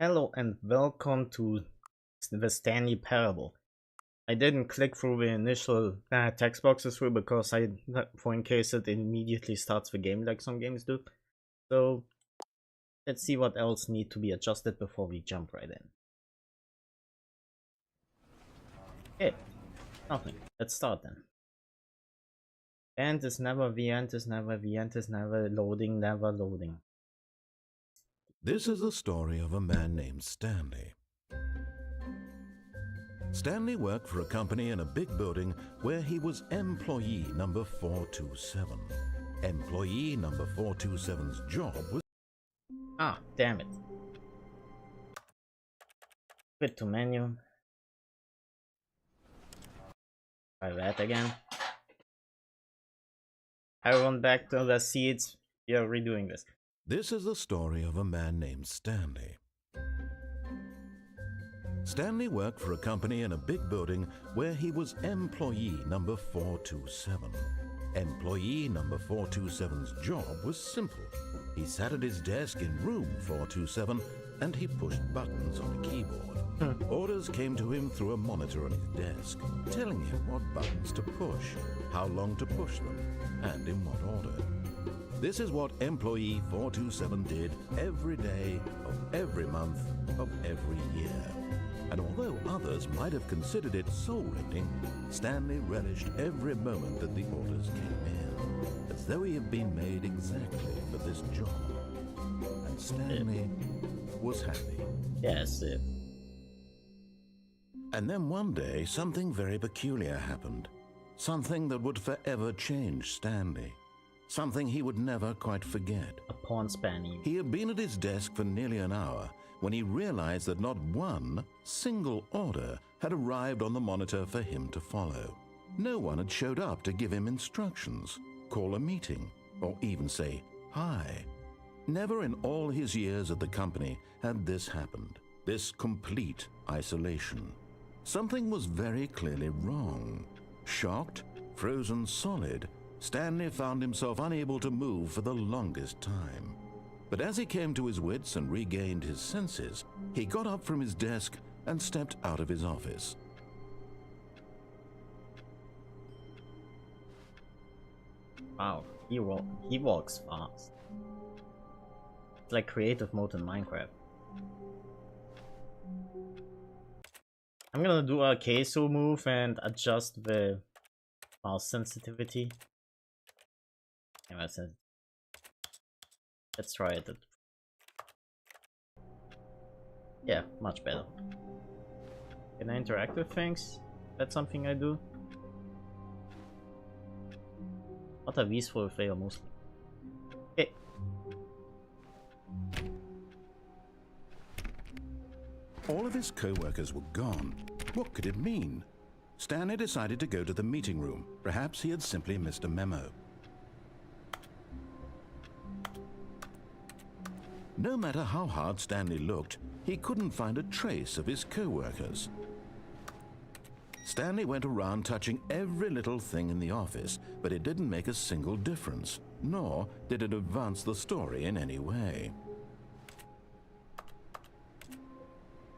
Hello and welcome to the Stanley Parable. I didn't click through the initial text boxes through because for in case it immediately starts the game like some games do. So let's see what else need to be adjusted before we jump right in. Okay, nothing. Let's start then. End is never the end is never the end is never loading, never loading. This is the story of a man named Stanley. Stanley worked for a company in a big building where he was employee number 427. Employee number 427's job was... Ah, damn it. Quit to menu. Try that again. Everyone back to the seats. We are redoing this. This is the story of a man named Stanley. Stanley worked for a company in a big building where he was employee number 427. Employee number 427's job was simple. He sat at his desk in room 427 and he pushed buttons on a keyboard. Orders came to him through a monitor on his desk, telling him what buttons to push, how long to push them, and in what order. This is what employee 427 did every day of every month of every year. And although others might have considered it soul-rending, Stanley relished every moment that the orders came in, as though he had been made exactly for this job. And Stanley was happy. Yes. And then one day, something very peculiar happened. Something that would forever change Stanley. Something he would never quite forget. A pawn spanny. He had been at his desk for nearly an hour when he realized that not one single order had arrived on the monitor for him to follow. No one had showed up to give him instructions, call a meeting, or even say hi. Never in all his years at the company had this happened, this complete isolation. Something was very clearly wrong. Shocked, frozen solid, Stanley found himself unable to move for the longest time. But as he came to his wits and regained his senses, he got up from his desk and stepped out of his office. Wow, he walks fast. It's like creative mode in Minecraft. I'm gonna do a queso move and adjust the mouse sensitivity. Let's try it. Yeah, much better. Can I interact with things? That's something I do. What are these for fail mostly? Okay. All of his co-workers were gone. What could it mean? Stanley decided to go to the meeting room. Perhaps he had simply missed a memo. No matter how hard Stanley looked, he couldn't find a trace of his co-workers. Stanley went around touching every little thing in the office, but it didn't make a single difference, nor did it advance the story in any way.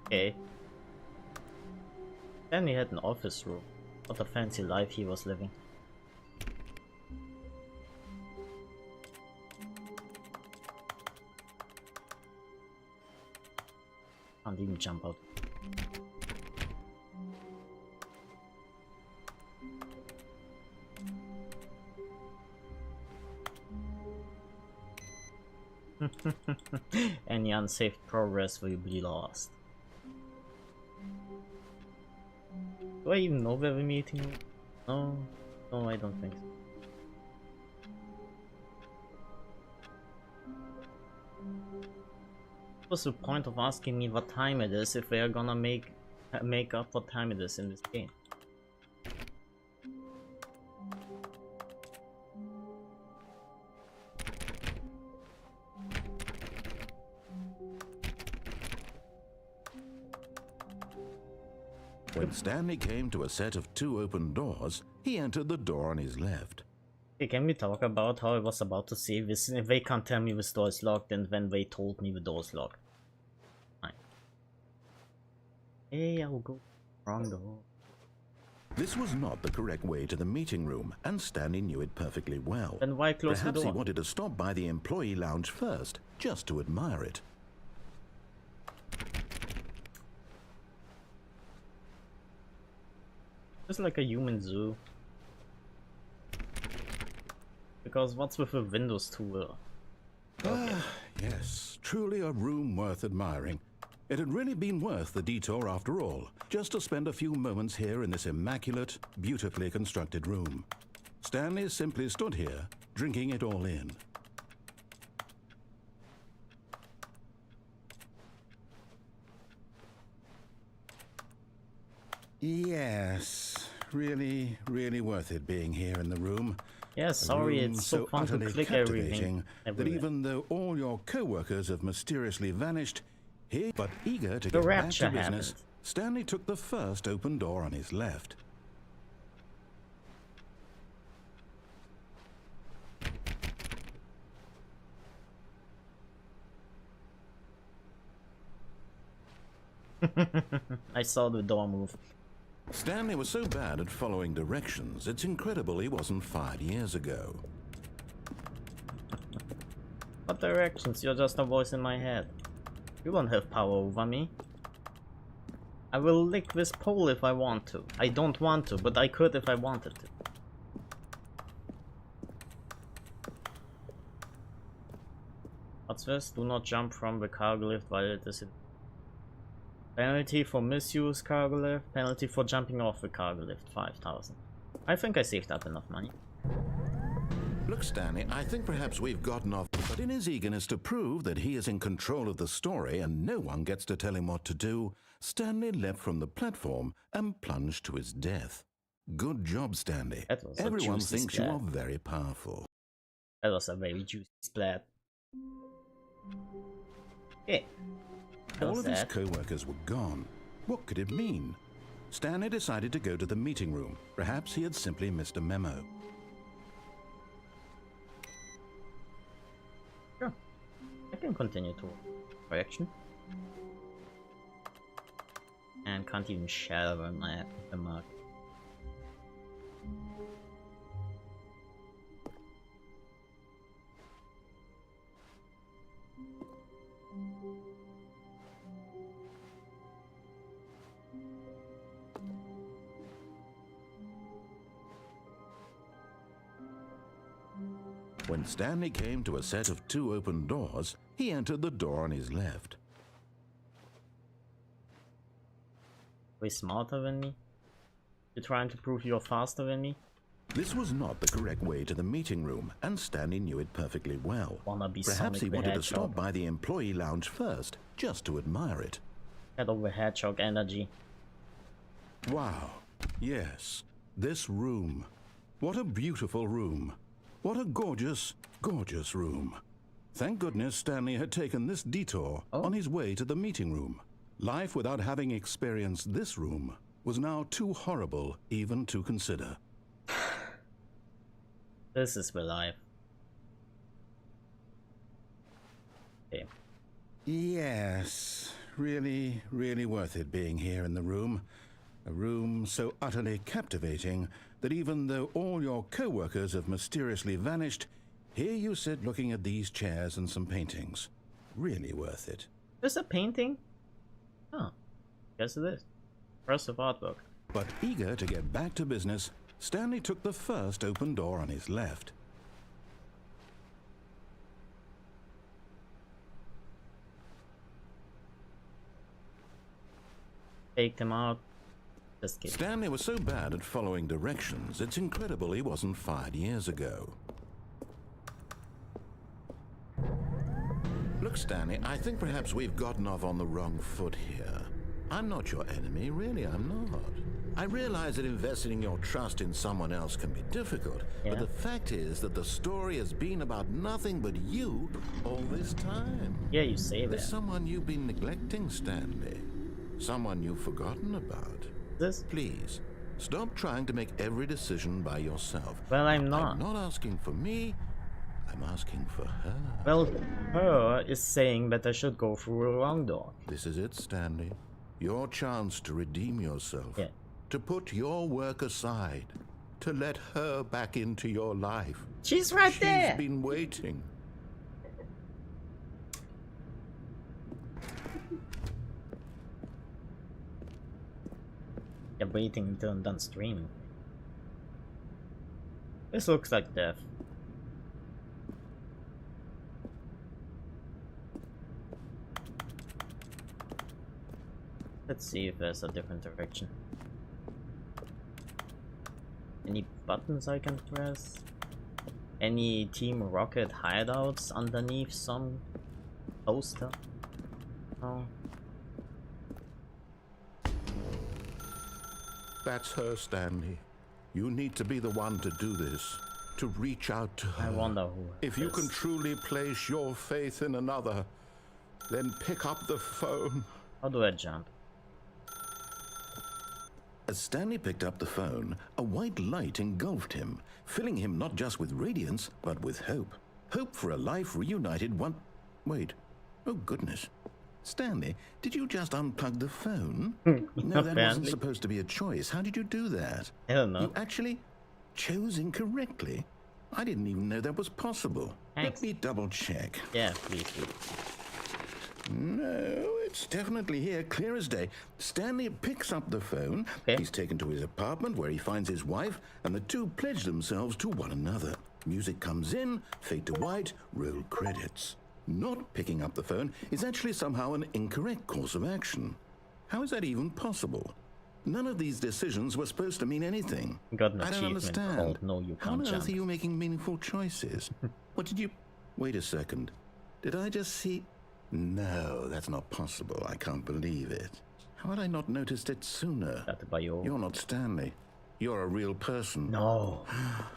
Okay. Stanley had an office room. What a fancy life he was living. Can't even jump out. Any unsaved progress will be lost. Do I even know where the meeting is? No, I don't think so. What's the point of asking me what time it is if we are gonna make up what time it is in this game? When Stanley came to a set of 2 open doors, he entered the door on his left. Okay, can we talk about how I was about to say this? They can't tell me this door is locked, and when they told me the door is locked. Fine. Hey, I'll go wrong door. This was not the correct way to the meeting room, and Stanley knew it perfectly well. Then why close Perhaps the door? he wanted to stop by the employee lounge first, just to admire it. It's like a human zoo. Because what's with a Windows tool? Okay. Yes, truly a room worth admiring. It had really been worth the detour after all, just to spend a few moments here in this immaculate, beautifully constructed room. Stanley simply stood here, drinking it all in. Yes, really worth it being here in the room. Yeah, sorry, it's so fun to click everything. That even though all your co-workers have mysteriously vanished, but eager to get back to business, Stanley took the first open door on his left. I saw the door move. Stanley was so bad at following directions, it's incredible he wasn't fired years ago. What directions? You're just a voice in my head. You don't have power over me. I will lick this pole if I want to. I don't want to, but I could if I wanted to. What's this? Do not jump from the cargo lift while it is in... Penalty for misuse cargo lift. Penalty for jumping off the cargo lift, 5,000. I think I saved up enough money. Look, Stanley, I think perhaps we've gotten off, but in his eagerness to prove that he is in control of the story and no one gets to tell him what to do, Stanley leapt from the platform and plunged to his death. Good job, Stanley. Everyone thinks you are very powerful. That was a very juicy splat. Okay. All of his co-workers were gone. What could it mean? Stanley decided to go to the meeting room. Perhaps he had simply missed a memo. Sure. I can continue to correction. And can't even shadow my mark. When Stanley came to a set of 2 open doors, he entered the door on his left. Way smarter than me? You're trying to prove you're faster than me? This was not the correct way to the meeting room, and Stanley knew it perfectly well. Perhaps he wanted to stop by the employee lounge first, just to admire it. Head over hedgehog energy. Wow. Yes. This room. What a beautiful room. What a gorgeous, gorgeous room. Thank goodness Stanley had taken this detour on his way to the meeting room. Life without having experienced this room was now too horrible even to consider. This is the life. Okay. Yes, really worth it being here in the room. A room so utterly captivating that even though all your co-workers have mysteriously vanished, here you sit looking at these chairs and some paintings. Really worth it. There's a painting? Oh, guess it is. Impressive artwork. But eager to get back to business, Stanley took the first open door on his left. Take them out. Just kidding. Stanley was so bad at following directions, it's incredible he wasn't fired years ago. Look, Stanley, I think perhaps we've gotten off on the wrong foot here. I'm not your enemy, really, I'm not. I realize that investing your trust in someone else can be difficult, but the fact is that the story has been about nothing but you all this time. Yeah, you say that. There's someone you've been neglecting, Stanley. Someone you've forgotten about. Please, stop trying to make every decision by yourself. Well, I'm not. I'm not asking for me, I'm asking for her. Well, her is saying that I should go through a wrong door. This is it, Stanley. Your chance to redeem yourself. Yeah. To put your work aside. To let her back into your life. She's right there. She's been waiting. Yeah, waiting until I'm done streaming. This looks like death. Let's see if there's a different direction. Any buttons I can press? Any Team Rocket hideouts underneath some poster? Oh. That's her, Stanley. You need to be the one to do this. To reach out to her. I wonder who. If you can truly place your faith in another, then pick up the phone. How do I jump? As Stanley picked up the phone, a white light engulfed him, filling him not just with radiance, but with hope. Hope for a life reunited one... Wait. Oh, goodness. Stanley, did you just unplug the phone? No, that wasn't supposed to be a choice. How did you do that? I don't know. You actually chose incorrectly. I didn't even know that was possible. Thanks. Let me double check. Yeah, please. No, it's definitely here, clear as day. Stanley picks up the phone. Okay. He's taken to his apartment where he finds his wife, and the two pledge themselves to one another. Music comes in, fade to white, roll credits. Not picking up the phone is actually somehow an incorrect course of action. How is that even possible? None of these decisions were supposed to mean anything. Got an I don't achievement understand. called No You How Can't on Jump. earth are you making meaningful choices? What did you... Wait a second. Did I just see... No, that's not possible. I can't believe it. How had I not noticed it sooner? You're not Stanley. You're a real person. No.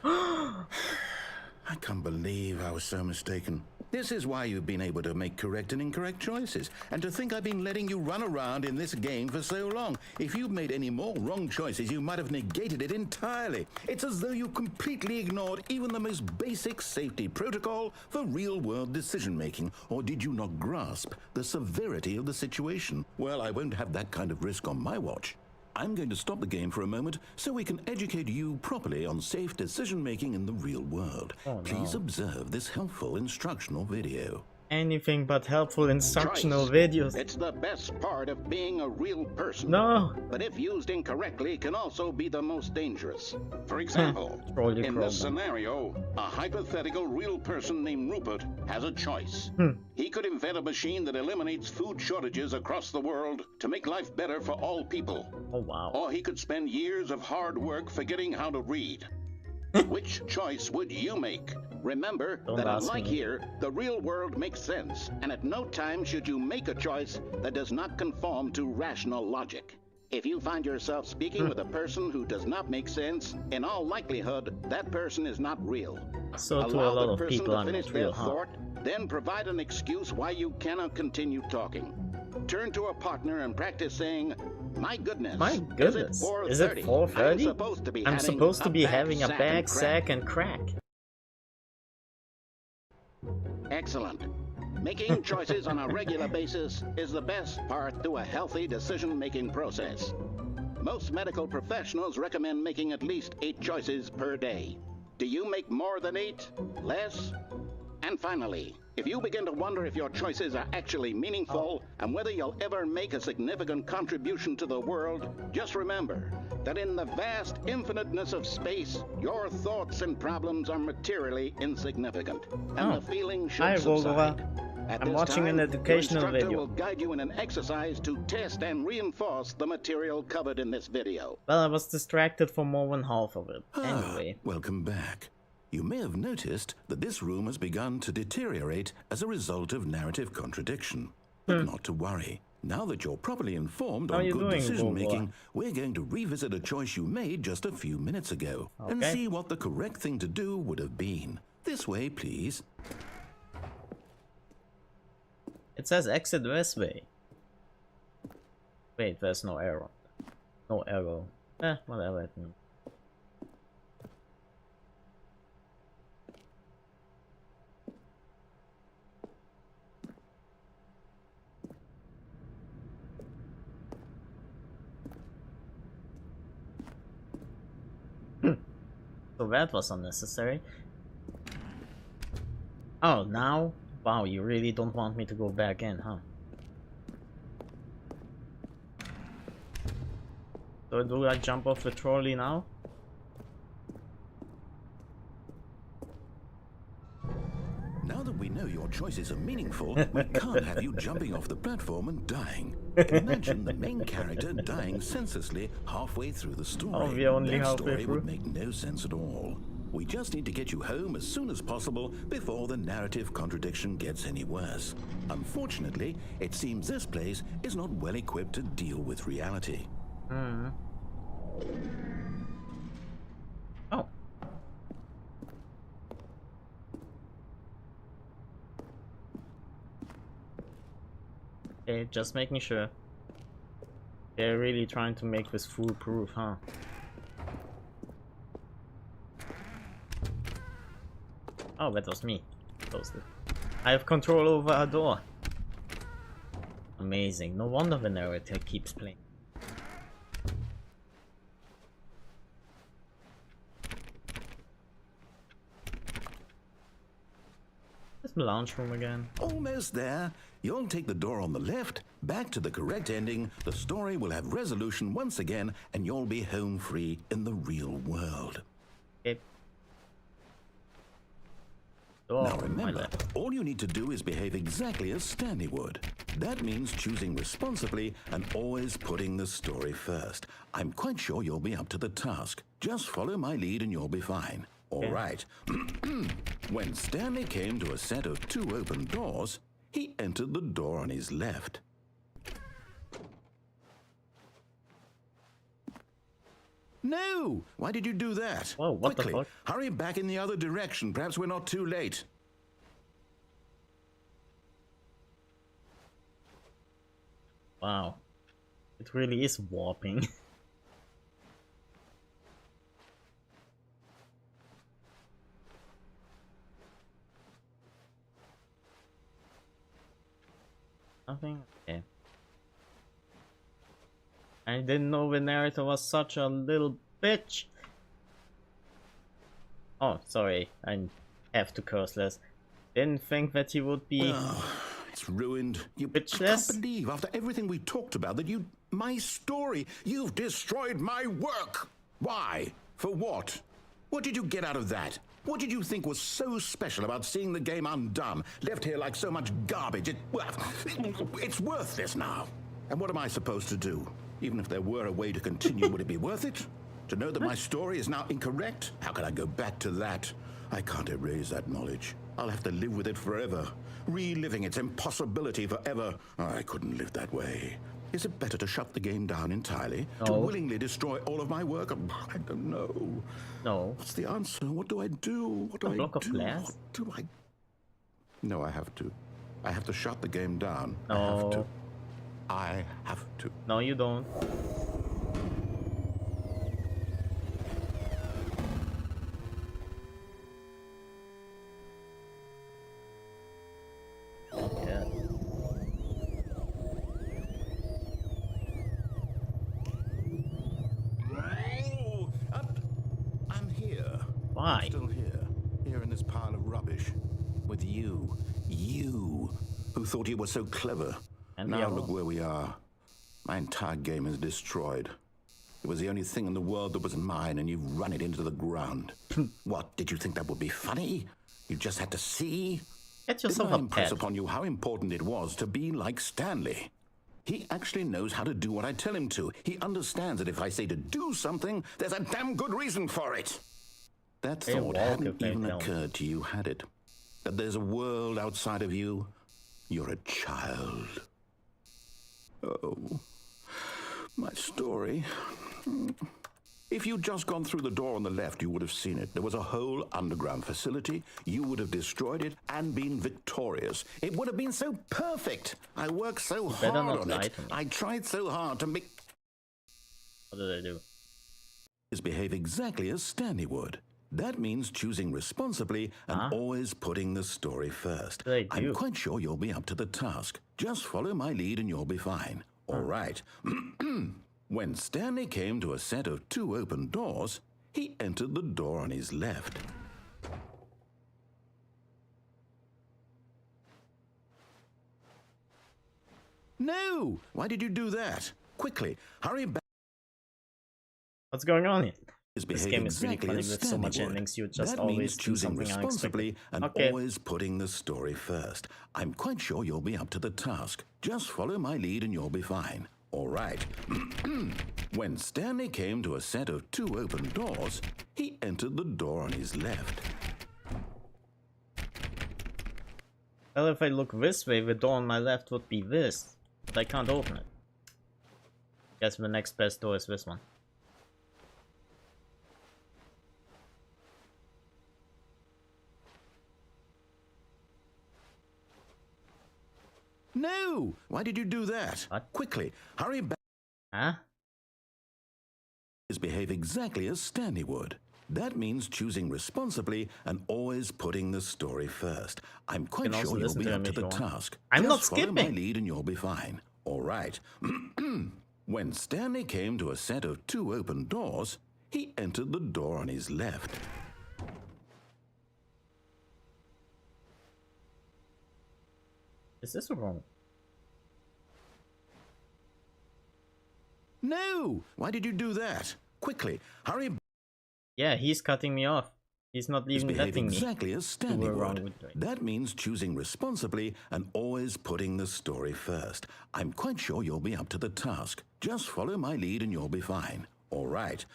I can't believe I was so mistaken. This is why you've been able to make correct and incorrect choices. And to think I've been letting you run around in this game for so long. If you'd made any more wrong choices, you might have negated it entirely. It's as though you completely ignored even the most basic safety protocol for real-world decision-making. Or did you not grasp the severity of the situation? Well, I won't have that kind of risk on my watch. I'm going to stop the game for a moment so we can educate you properly on safe decision-making in the real world. Oh, Please no. observe this helpful instructional video. Anything but helpful instructional videos. It's the best part of being a real person. No. But if used incorrectly, can also be the most dangerous. For example, Trolley in this program. scenario, a hypothetical real person named Rupert has a choice. He could invent a machine that eliminates food shortages across the world to make life better for all people. Oh wow. Or he could spend years of hard work forgetting how to read. Which choice would you make? Remember Don't that ask unlike me. here, the real world makes sense, and at no time should you make a choice that does not conform to rational logic. If you find yourself speaking with a person who does not make sense, in all likelihood, that person is not real. So to a Allow lot the of person people to I'm finish not their real, huh? thought, then provide an excuse why you cannot continue talking. Turn to a partner and practice saying, "My goodness, My goodness. Is it 4:30? I'm supposed to be having a bag, sack, and crack. Excellent. Making choices on a regular basis is the best part to a healthy decision-making process. Most medical professionals recommend making at least 8 choices per day. Do you make more than 8? Less? And finally, if you begin to wonder if your choices are actually meaningful and whether you'll ever make a significant contribution to the world, just remember that in the vast infiniteness of space, your thoughts and problems are materially insignificant, and Oh. the feeling Hi, should subside. Volgova. At I'm this watching an time, educational your instructor video. will guide you in an exercise to test and reinforce the material covered in this video. Well, I was distracted for more than half of it. Anyway. Welcome back. You may have noticed that this room has begun to deteriorate as a result of narrative contradiction. But not to worry. Now that you're properly informed How on you good doing, decision-making, we're going to revisit a choice you made just a few minutes ago and Okay. see what the correct thing to do would have been. This way, please. It says exit this way. Wait, there's no arrow. No arrow. Whatever it means. So that was unnecessary. Oh, now? Wow, you really don't want me to go back in, huh? So do I jump off the trolley now? Now that we know your choices are meaningful, we can't have you jumping off the platform and dying. Imagine the main character dying senselessly halfway through the story. Oh, we're only that halfway story through? would make no sense at all. We just need to get you home as soon as possible before the narrative contradiction gets any worse. Unfortunately, it seems this place is not well equipped to deal with reality. Oh. Okay, just making sure. They're really trying to make this foolproof, huh? Oh, that was me. Closed it. I have control over a door. Amazing. No wonder the narrator keeps playing. Where's the lounge room again? Almost there. You'll take the door on the left, back to the correct ending, the story will have resolution once again, and you'll be home free in the real world. Okay. Door Now on my remember, left. all you need to do is behave exactly as Stanley would. That means choosing responsibly and always putting the story first. I'm quite sure you'll be up to the task. Just follow my lead and you'll be fine. All right. When Stanley came to a set of 2 open doors, he entered the door on his left. No! Why did you do that? Whoa, what the Quickly, fuck? hurry back in the other direction. Perhaps we're not too late. Wow. It really is warping. Nothing? Okay. I didn't know the narrator was such a little bitch. Oh, sorry. I have to curse less. Didn't think that he would be... It's ruined. I Bitchless? can't believe, after everything we talked about, that my story, you've destroyed my work. Why? For what? What did you get out of that? What did you think was so special about seeing the game undone, left here like so much garbage? It's worthless now. And what am I supposed to do? Even if there were a way to continue, would it be worth it? To know that my story is now incorrect? How can I go back to that? I can't erase that knowledge. I'll have to live with it forever, reliving its impossibility forever. I couldn't live that way. Is it better to shut the game down entirely? No. To willingly destroy all of my work? I don't know. No. What's the answer? What do I do? What do A I block of do? glass? What do I... No, I have to. I have to shut the game down. No. I have to. I have to. No, you don't. Yeah. Oh, I'm here. Why? I'm still here in this pile of rubbish, with you, who thought you were so clever. And Now now- look where we are. My entire game is destroyed. It was the only thing in the world that was mine, and you've run it into the ground. What, did you think that would be funny? You just had to see? Get yourself Didn't I a impress pet. upon you how important it was to be like Stanley? He actually knows how to do what I tell him to. He understands that if I say to do something, there's a damn good reason for it. That They thought walk hadn't if they even don't. occurred to you, had it? That there's a world outside of you? You're a child. Oh, my story. If you'd just gone through the door on the left, you would have seen it. There was a whole underground facility. You would have destroyed it and been victorious. It would have been so perfect. I worked so better hard not on lie it. to me. I tried so hard to make What did I do? behave exactly as Stanley would. That means choosing responsibly and always putting the story first. What did I do? I'm quite sure you'll be up to the task. Just follow my lead and you'll be fine. All right. When Stanley came to a set of 2 open doors, he entered the door on his left. No! Why did you do that? Quickly, hurry back. What's going on here? This game is really funny with so much endings. You just always do something unexpected. And always putting the story first. I'm quite sure you'll be up to the task. Just follow my lead and you'll be fine. All right. When Stanley came to a set of 2 open doors, he entered the door on his left. Well, if I look this way, the door on my left would be this. But I can't open it. Guess the next best door is this one. No! Why did you do that? What? Quickly, hurry back. Huh? Behave exactly as Stanley would. That means choosing responsibly and always putting the story first. I'm quite sure you'll be up to the task. I'm not Just follow my skipping. lead and you'll be fine. All right. When Stanley came to a set of 2 open doors, he entered the door on his left. Is this wrong? No! Why did you do that? Quickly, hurry back. Yeah, he's cutting me off. He's not even letting me. Exactly as Stanley would. That means choosing responsibly and always putting the story first. I'm quite sure you'll be up to the task. Just follow my lead and you'll be fine. All right.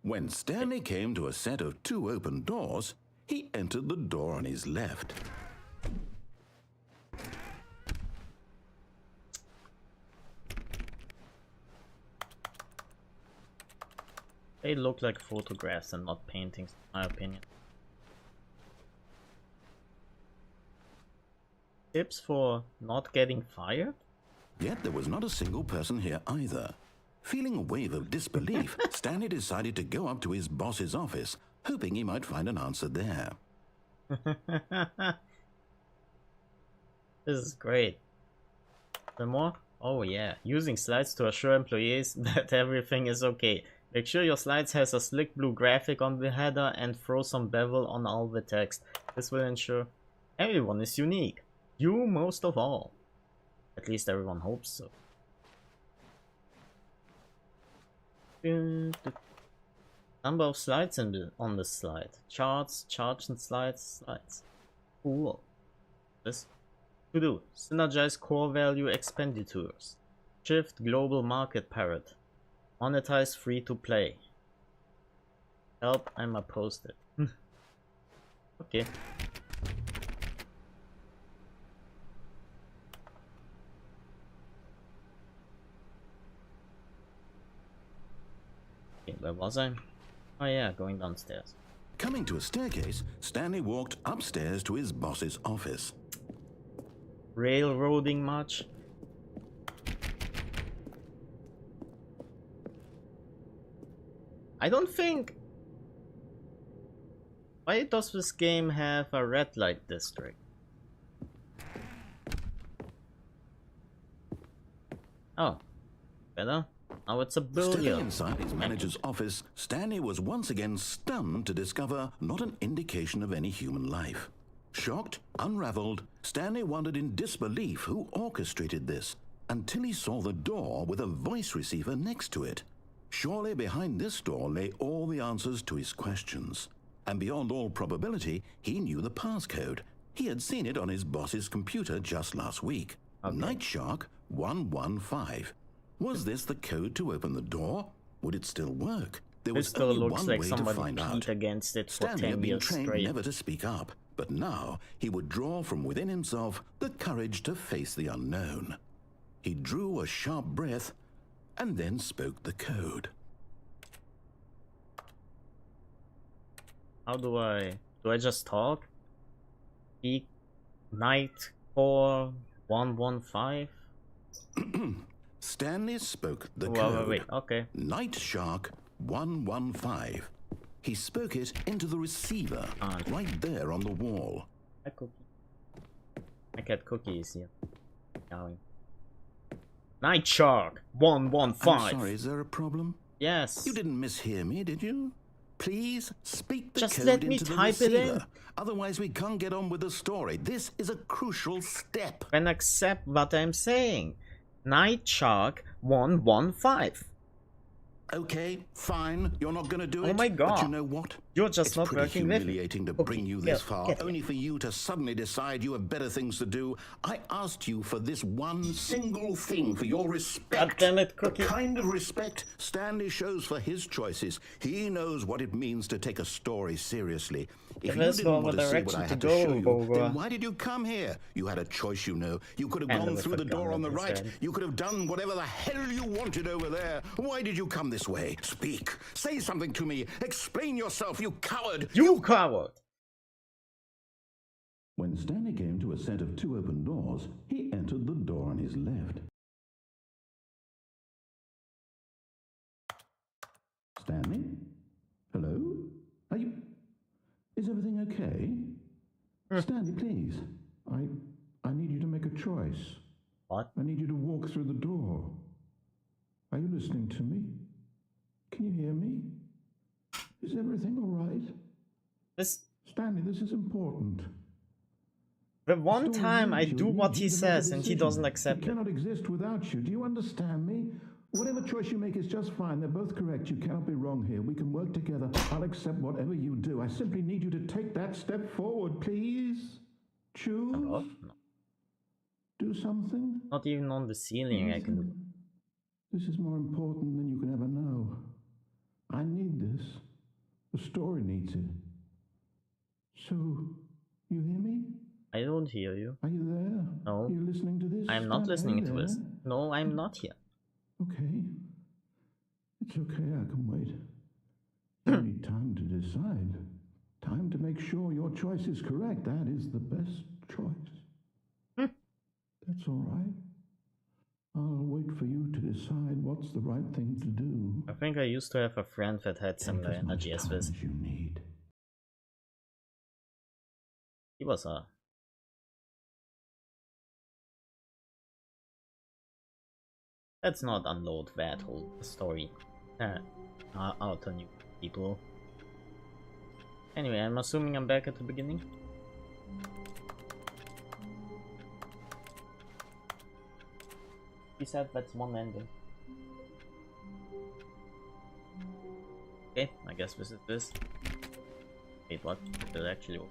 When Stanley came to a set of 2 open doors, he entered the door on his left. They look like photographs and not paintings, in my opinion. Tips for not getting fired? Yet there was not a single person here either. Feeling a wave of disbelief, Stanley decided to go up to his boss's office, hoping he might find an answer there. This is great. Some more? Oh yeah, using slides to assure employees that everything is okay. Make sure your slides has a slick blue graphic on the header and throw some bevel on all the text. This will ensure everyone is unique. You most of all. At least everyone hopes so. Number of slides on the slide. Charts and slides. Cool. This. To do. Synergize core value expenditures. Shift global market parrot. Monetize free to play. Help, I'm a post-it. Okay. Okay, where was I? Oh yeah, going downstairs. Coming to a staircase, Stanley walked upstairs to his boss's office. Railroading much? I don't think... Why does this game have a red light district? Oh, better. Now it's a Stepping billiard. inside his manager's office, Stanley was once again stunned to discover not an indication of any human life. Shocked, unraveled, Stanley wondered in disbelief who orchestrated this, until he saw the door with a voice receiver next to it. Surely behind this door lay all the answers to his questions. And beyond all probability, he knew the passcode. He had seen it on his boss's computer just last week. Okay. Night Shark 115. Was this the code to open the door? Would it still work? There was still only looks one like way to somebody find out. beat against it for Stanley 10 had been years trained straight. never to speak up, but now he would draw from within himself the courage to face the unknown. He drew a sharp breath and then spoke the code. How do I just talk? Speak night 4115? Stanley spoke the Wait, code. wait, okay. Night Shark 115. He spoke it into the receiver right there on the wall. A cookie. I get cookies here. Going. Night Shark 115. I'm sorry, is there a problem? Yes. You didn't mishear me, did you? Please speak the Just code let me into the type it receiver. in. Otherwise, we can't get on with the story. This is a crucial step. Then accept what I'm saying. Night Shark 115. Okay, fine. You're not going to do it. Oh my god. But you know what? You're just it's not pretty working with me. humiliating to Okay, bring you this far, get only for you to suddenly decide you have better things to do. I asked you for this one single thing, for your respect. God damn it, Cookie. The kind of respect Stanley shows for his choices. He knows what it means to take a story seriously. If you didn't want to see what I had to show you, then why did you come here? You had a choice, you know. You could have gone through the door on the right. You could have done whatever the hell you wanted over there. Why did you come this way? Speak. Say something to me. Explain yourself, you coward. You coward! When Stanley came to a set of 2 open doors, he entered the door on his left. Stanley? Hello? Are you... Is everything okay? Stanley, please. I need you to make a choice. What? I need you to walk through the door. Are you listening to me? Can you hear me? Is everything all right? Stanley, this is important. The one time I do what he says and he doesn't accept it. He cannot exist without you. Do you understand me? Whatever choice you make is just fine. They're both correct. You cannot be wrong here. We can work together. I'll accept whatever you do. I simply need you to take that step forward, please. Choose. No. Do something. Not even on the ceiling I can do. This is more important than you can ever know. I need this. The story needs it. So, you hear me? I don't hear you. Are you there? No. Are you listening to this? I'm not listening to this. No, I'm not here. Okay. It's okay, I can wait. You need time to decide. Time to make sure your choice is correct. That is the best choice. That's all right. I'll wait for you to decide what's the right thing to do. I think I used to have a friend that had similar energy as this. You need. He was a... Let's not unload that whole story out on you people. Anyway, I'm assuming I'm back at the beginning. He said that's one ending. Okay, I guess this is this. Wait, what? Did it actually work?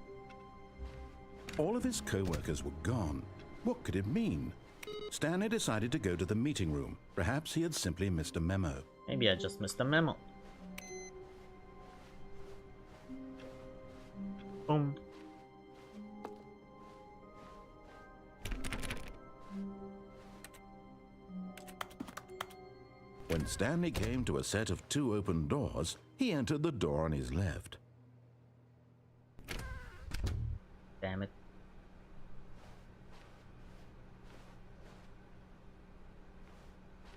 All of his co-workers were gone. What could it mean? Stanley decided to go to the meeting room. Perhaps he had simply missed a memo. Maybe I just missed a memo. Boom. When Stanley came to a set of 2 open doors, he entered the door on his left. Damn it.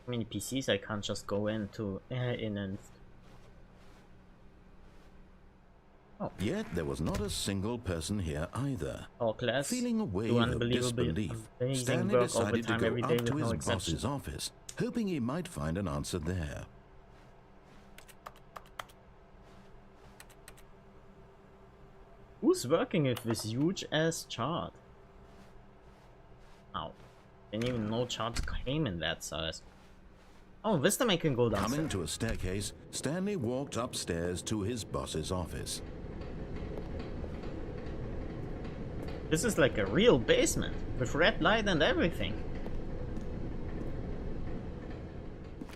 How many PCs I can't just go into in and... Oh. Yet there was not a single person here either. All class, Feeling a wave do of unbelievable, disbelief, amazing Stanley work decided to overtime go every day up with to no his exception. boss's office, hoping he might find an answer there. Who's working with this huge ass chart? Ow. Didn't even know charts came in that size. Oh, this time I can go downstairs. Coming to a staircase, Stanley walked upstairs to his boss's office. This is like a real basement, with red light and everything.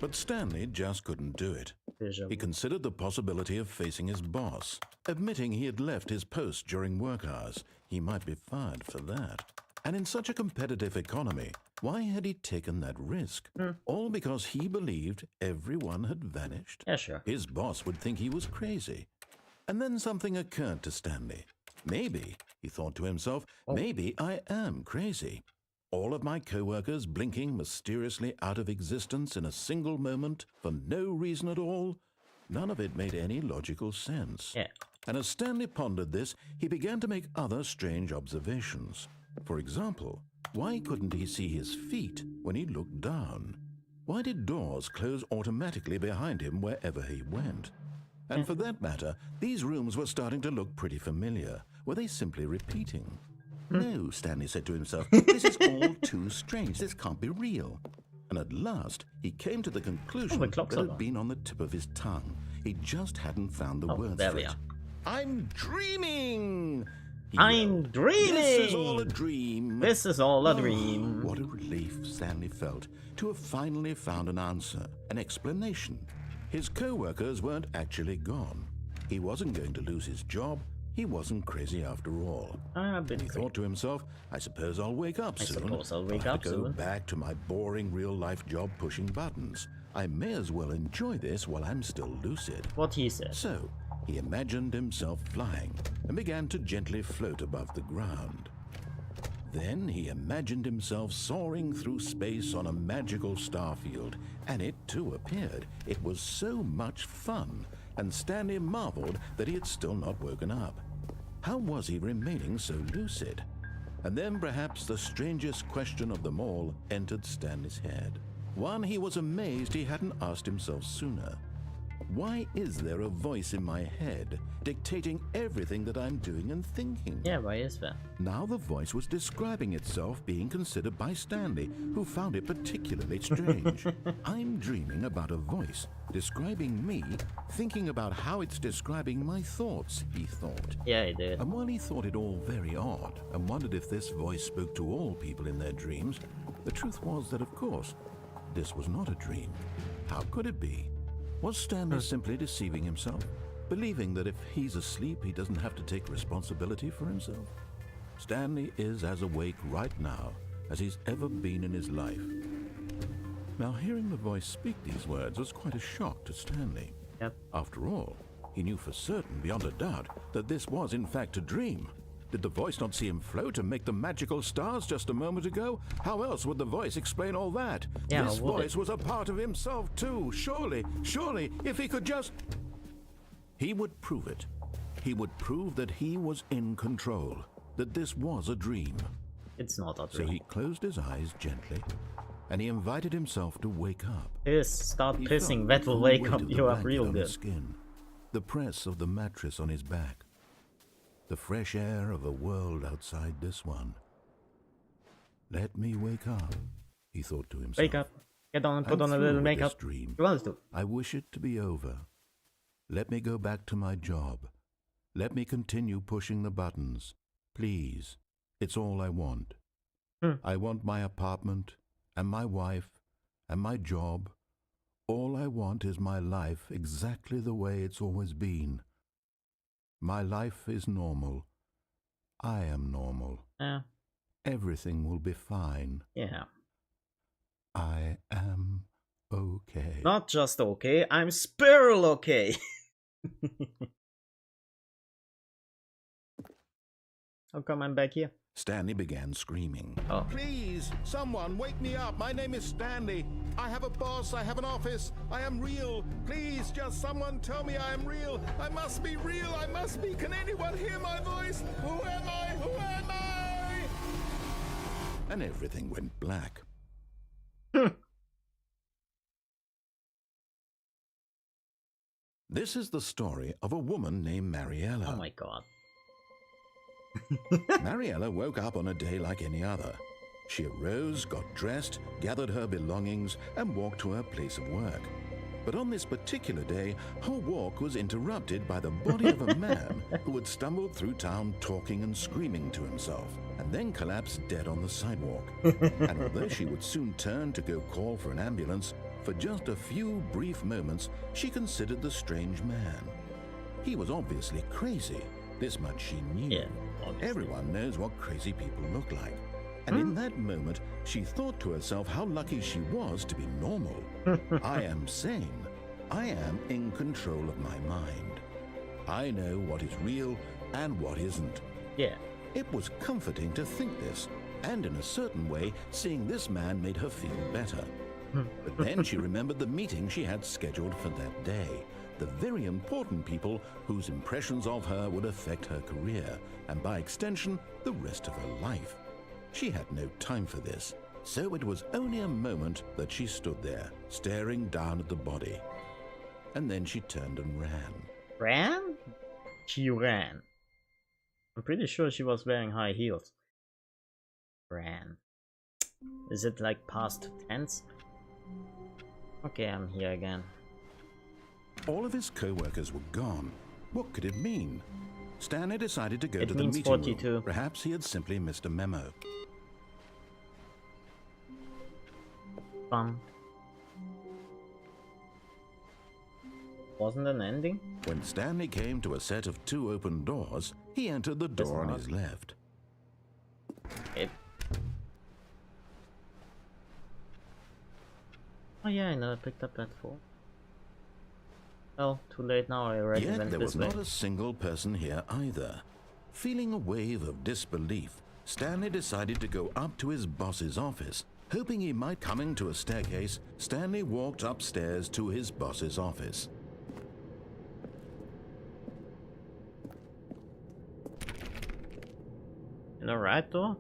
But Stanley just couldn't do it. He considered the possibility of facing his boss. Admitting he had left his post during work hours, he might be fired for that. And in such a competitive economy, why had he taken that risk? All because he believed everyone had vanished? Yeah, sure. His boss would think he was crazy. And then something occurred to Stanley. Maybe, he thought to himself, maybe I am crazy. All of my co-workers blinking mysteriously out of existence in a single moment for no reason at all? None of it made any logical sense. Yeah. And as Stanley pondered this, he began to make other strange observations. For example, why couldn't he see his feet when he looked down? Why did doors close automatically behind him wherever he went? And for that matter, these rooms were starting to look pretty familiar. Were they simply repeating? No, Stanley said to himself, this is all too strange. This can't be real. And at last, he came to the conclusion that had been on the tip of his tongue. He just hadn't found the words for it. I'm dreaming! I'm dreaming! This is all a dream. This is all a dream. What a relief Stanley felt to have finally found an answer, an explanation. His co-workers weren't actually gone. He wasn't going to lose his job. He wasn't crazy after all. He thought to himself, I suppose I'll wake up soon. I have to go back to my boring real-life job pushing buttons. I may as well enjoy this while I'm still lucid. What he said. So, he imagined himself flying and began to gently float above the ground. Then he imagined himself soaring through space on a magical starfield, and it too appeared. It was so much fun, and Stanley marveled that he had still not woken up. How was he remaining so lucid? And then perhaps the strangest question of them all entered Stanley's head. One he was amazed he hadn't asked himself sooner. Why is there a voice in my head dictating everything that I'm doing and thinking? Yeah, why is that? Now the voice was describing itself being considered by Stanley, who found it particularly strange. I'm dreaming about a voice describing me, thinking about how it's describing my thoughts, he thought. Yeah, he did. And while he thought it all very odd and wondered if this voice spoke to all people in their dreams, the truth was that, of course, this was not a dream. How could it be? Was Stanley simply deceiving himself, believing that if he's asleep, he doesn't have to take responsibility for himself? Stanley is as awake right now as he's ever been in his life. Now, hearing the voice speak these words was quite a shock to Stanley. Yep. After all, he knew for certain, beyond a doubt, that this was in fact a dream. Did the voice not see him float and make the magical stars just a moment ago? How else would the voice explain all that? Yeah, this voice was a part of himself too. Surely, if he could just... He would prove it. He would prove that he was in control, that this was a dream. It's not a dream. So he closed his eyes gently, and he invited himself to wake up. Start pissing, that will wake up you up real good. Skin, the press of the mattress on his back, the fresh air of a world outside this one. Let me wake up, he thought to himself. Wake up, get on and put on a little makeup. Dream. You want to? I wish it to be over. Let me go back to my job. Let me continue pushing the buttons. Please, it's all I want. I want my apartment, and my wife, and my job. All I want is my life exactly the way it's always been. My life is normal. I am normal. Yeah. Everything will be fine. Yeah. I am okay. Not just okay, I'm Spiralok okay. How come I'm back here? Stanley began screaming. Oh. Please, someone wake me up. My name is Stanley. I have a boss. I have an office. I am real. Please, just someone tell me I am real. I must be real. I must be. Can anyone hear my voice? Who am I? Who am I? And everything went black. This is the story of a woman named Mariella. Oh my god. Mariella woke up on a day like any other. She arose, got dressed, gathered her belongings, and walked to her place of work. But on this particular day, her walk was interrupted by the body of a man who had stumbled through town talking and screaming to himself, and then collapsed dead on the sidewalk. And although she would soon turn to go call for an ambulance, for just a few brief moments, she considered the strange man. He was obviously crazy. This much she knew. Yeah, obviously. Everyone knows what crazy people look like. And in that moment, she thought to herself how lucky she was to be normal. I am sane. I am in control of my mind. I know what is real and what isn't. Yeah. It was comforting to think this, and in a certain way, seeing this man made her feel better. But then she remembered the meeting she had scheduled for that day. The very important people whose impressions of her would affect her career, and by extension, the rest of her life. She had no time for this. so it was only a moment that she stood there, staring down at the body. And then she turned and ran. Ran? She ran. I'm pretty sure she was wearing high heels. Ran. Is it like past tense? Okay, I'm here again. All of his co-workers were gone. What could it mean? Stanley decided to go It to the means meeting 42. room. Perhaps he had simply missed a memo. Fun. Wasn't an ending? When Stanley came to a set of 2 open doors, he entered the door on his left. Oh yeah, I never picked up that phone. Well, too late now, I already Yet went there this was way. not a single person here either. Feeling a wave of disbelief, Stanley decided to go up to his boss's office. Hoping he might coming to a staircase, Stanley walked upstairs to his boss's office. In a right door?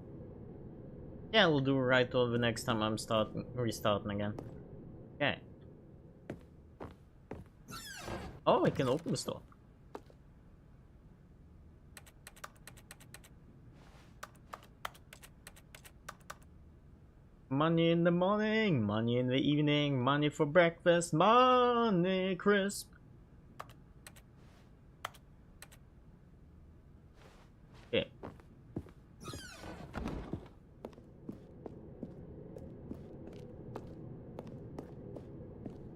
Yeah, we'll do a right door the next time I'm restarting again. Okay. Oh, I can open the store. Money in the morning, money in the evening, money for breakfast, money crisp. Okay.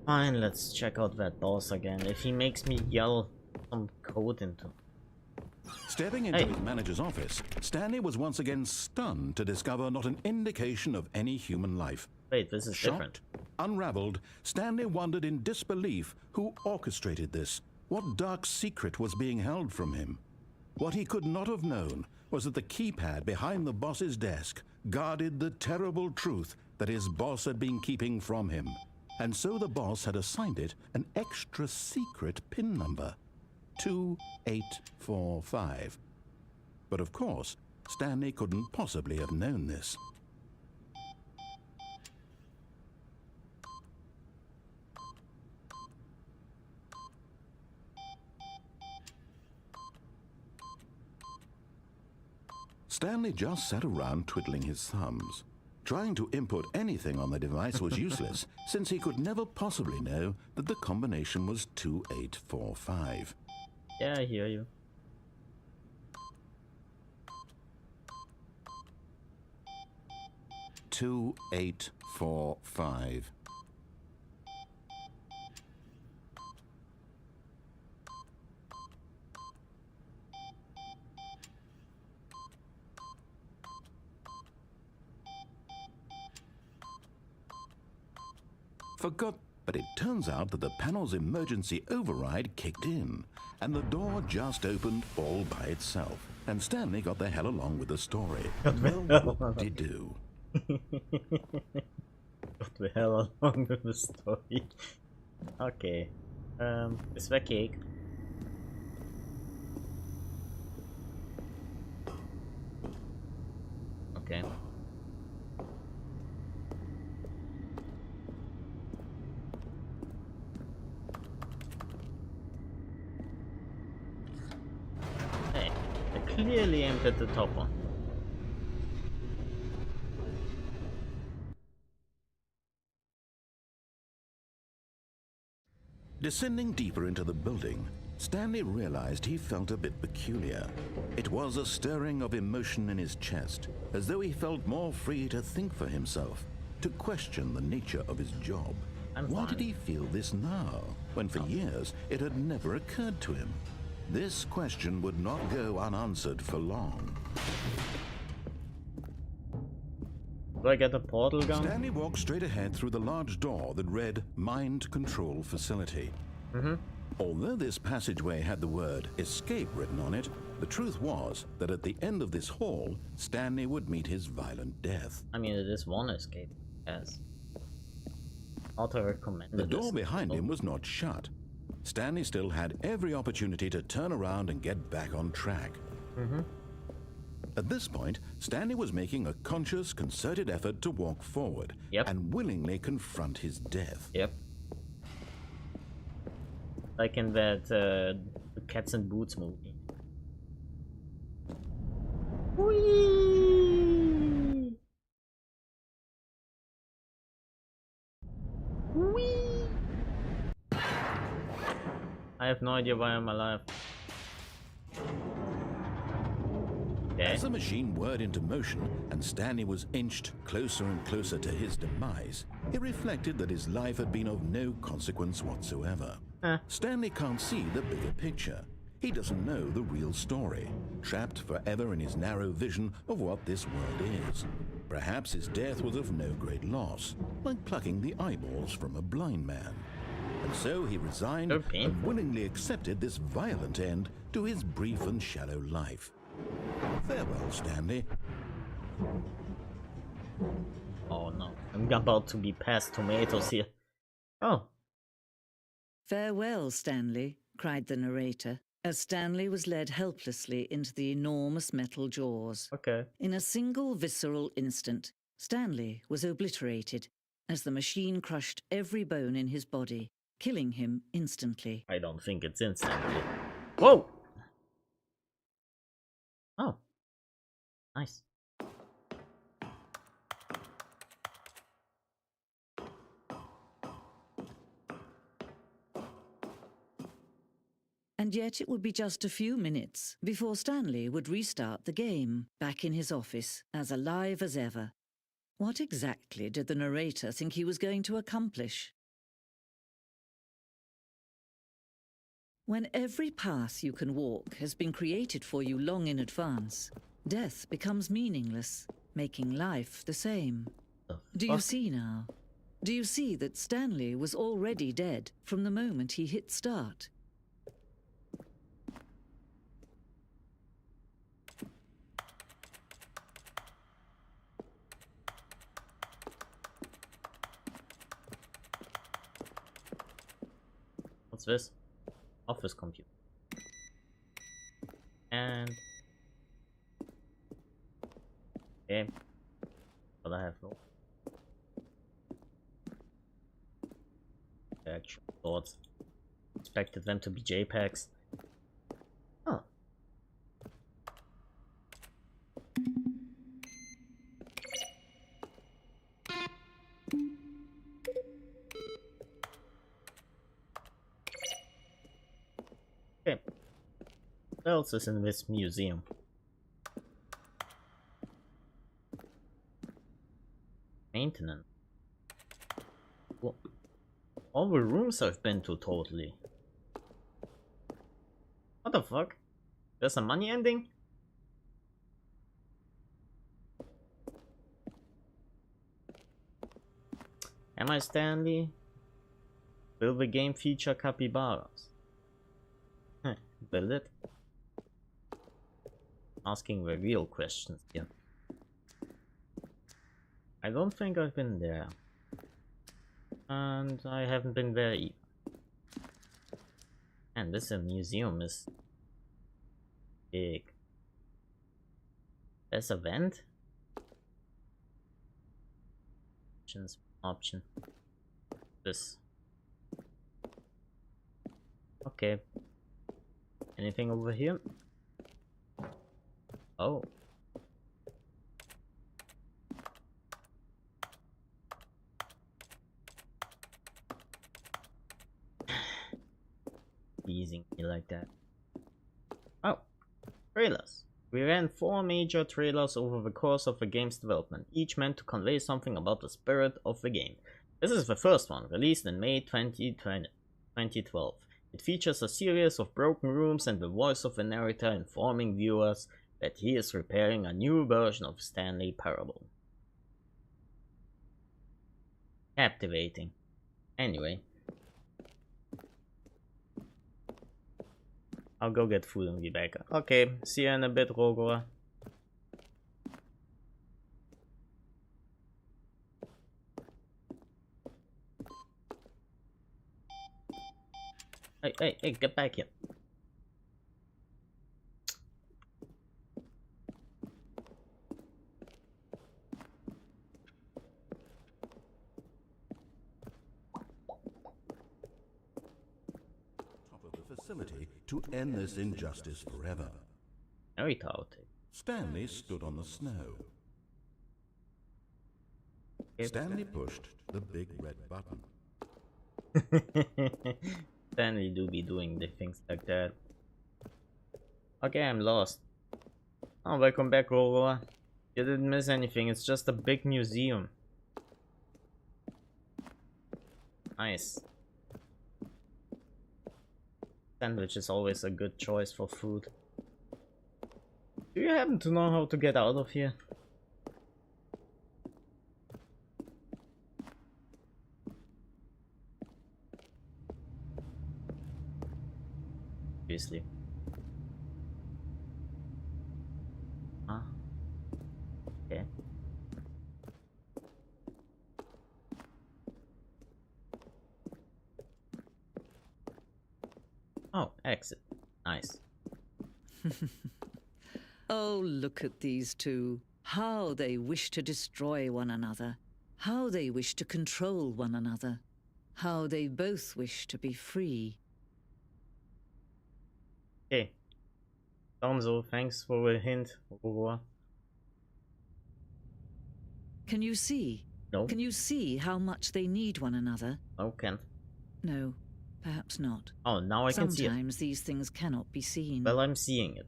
Fine, let's check out that boss again. If he makes me yell some code into. Stepping into his manager's office, Stanley was once again stunned to discover not an indication of any human life. Wait, this is different. Shocked, unraveled, Stanley wondered in disbelief who orchestrated this. What dark secret was being held from him? What he could not have known was that the keypad behind the boss's desk guarded the terrible truth that his boss had been keeping from him. And so the boss had assigned it an extra secret PIN number. 2845. But of course, Stanley couldn't possibly have known this. Stanley just sat around twiddling his thumbs. Trying to input anything on the device was useless, since he could never possibly know that the combination was 2845. Yeah, I hear you. Two, 8, 4, 5. Forgot, but it turns out that the panel's emergency override kicked in, and the door just opened all by itself. And Stanley got the hell along with the story. Well, what did he do? Got the hell along with the story. Okay. Is that cake? Okay. Hey, I clearly aimed at the top one. Descending deeper into the building, Stanley realized he felt a bit peculiar. It was a stirring of emotion in his chest, as though he felt more free to think for himself, to question the nature of his job. Why did he feel this now, when for years it had never occurred to him? This question would not go unanswered for long. Do I get a portal gun? Stanley walked straight ahead through the large door that read Mind Control Facility. Although this passageway had the word escape written on it, the truth was that at the end of this hall, Stanley would meet his violent death. I mean, it is one escape. Yes. Auto recommended. The door behind him was not shut. Stanley still had every opportunity to turn around and get back on track. At this point, Stanley was making a conscious, concerted effort to walk forward and willingly confront his death. Yep. Like in that Cats and Boots movie. Whee! Whee! I have no idea why I'm alive. Okay. As the machine whirred into motion and Stanley was inched closer and closer to his demise, he reflected that his life had been of no consequence whatsoever. Stanley can't see the bigger picture. He doesn't know the real story, trapped forever in his narrow vision of what this world is. Perhaps his death was of no great loss, like plucking the eyeballs from a blind man. And so he resigned and willingly accepted this violent end to his brief and shallow life. Farewell, Stanley. Oh no, I'm about to be past tomatoes here. Oh. Farewell, Stanley, cried the narrator, as Stanley was led helplessly into the enormous metal jaws. Okay. In a single visceral instant, Stanley was obliterated as the machine crushed every bone in his body, killing him instantly. I don't think it's instantly. Whoa! Oh. Nice. And yet it would be just a few minutes before Stanley would restart the game, back in his office, as alive as ever. What exactly did the narrator think he was going to accomplish? When every path you can walk has been created for you long in advance, death becomes meaningless, making life the same. Do you see now? Do you see that Stanley was already dead from the moment he hit start? What's this? Office computer. And okay, but I have no actual thoughts. Expected them to be JPEGs. Huh. Okay. What else is in this museum? Maintenance. Well, all the rooms I've been to totally. What the fuck? There's a money ending? Am I Stanley? Will the game feature capybaras? Will it? Asking the real questions here. I don't think I've been there. And I haven't been there either. And this museum is big. There's a vent? Option. This. Okay. Anything over here? Oh. Teasing me like that. Oh. Trailers. We ran 4 major trailers over the course of the game's development, each meant to convey something about the spirit of the game. This is the first one, released in May 2012. It features a series of broken rooms and the voice of the narrator informing viewers that he is repairing a new version of Stanley Parable. Captivating. Anyway. I'll go get food and be back. Okay, see you in a bit, Rogor. Hey, get back here. facility to end this injustice forever. Very chaotic. Stanley stood on the snow. Stanley pushed the big red button. Stanley do be doing the things like that. Okay, I'm lost. Oh, welcome back, Aurora. You didn't miss anything, it's just a big museum. Nice. Sandwich is always a good choice for food. Do you happen to know how to get out of here? Obviously. Ah. Okay. Oh, exit. Nice. Oh, look at these two. How they wish to destroy one another. How they wish to control one another. How they both wish to be free. Okay. Domzo, thanks for the hint, Aurora. Can you see? No. Can you see how much they need one another? No, can't. No, perhaps not. Oh, now I can see it. Sometimes these things cannot be seen. Well, I'm seeing it.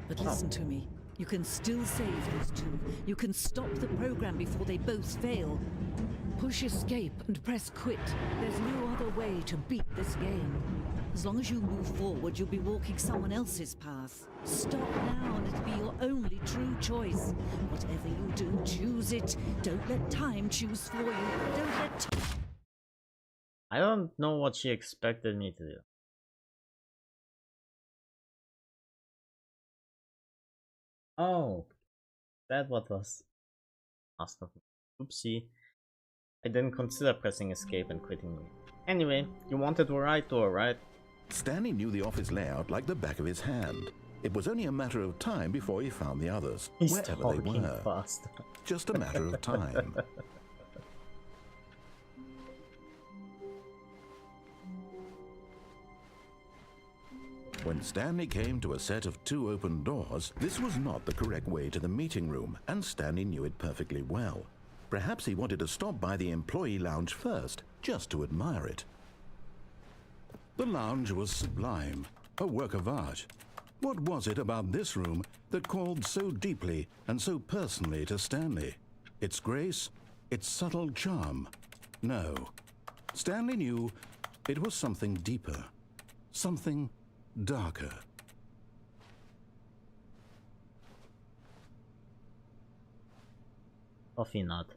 But listen to me. You can still save these two. You can stop the program before they both fail. Push escape and press quit. There's no other way to beat this game. As long as you move forward, you'll be walking someone else's path. Stop now and it'll be your only true choice. Whatever you do, choose it. Don't let time choose for you. Don't let I don't know what she expected me to do. Oh, that what was asked of me. Oopsie. I didn't consider pressing escape and quitting. Anyway, you wanted to ride tour, right? Stanley knew the office layout like the back of his hand. It was only a matter of time before he found the others, He's wherever they talking were. fast. Just a matter of time. When Stanley came to a set of 2 open doors, this was not the correct way to the meeting room, and Stanley knew it perfectly well. Perhaps he wanted to stop by the employee lounge first, just to admire it. The lounge was sublime, a work of art. What was it about this room that called so deeply and so personally to Stanley? Its grace? Its subtle charm? No. Stanley knew it was something deeper, something darker. Coffee nut.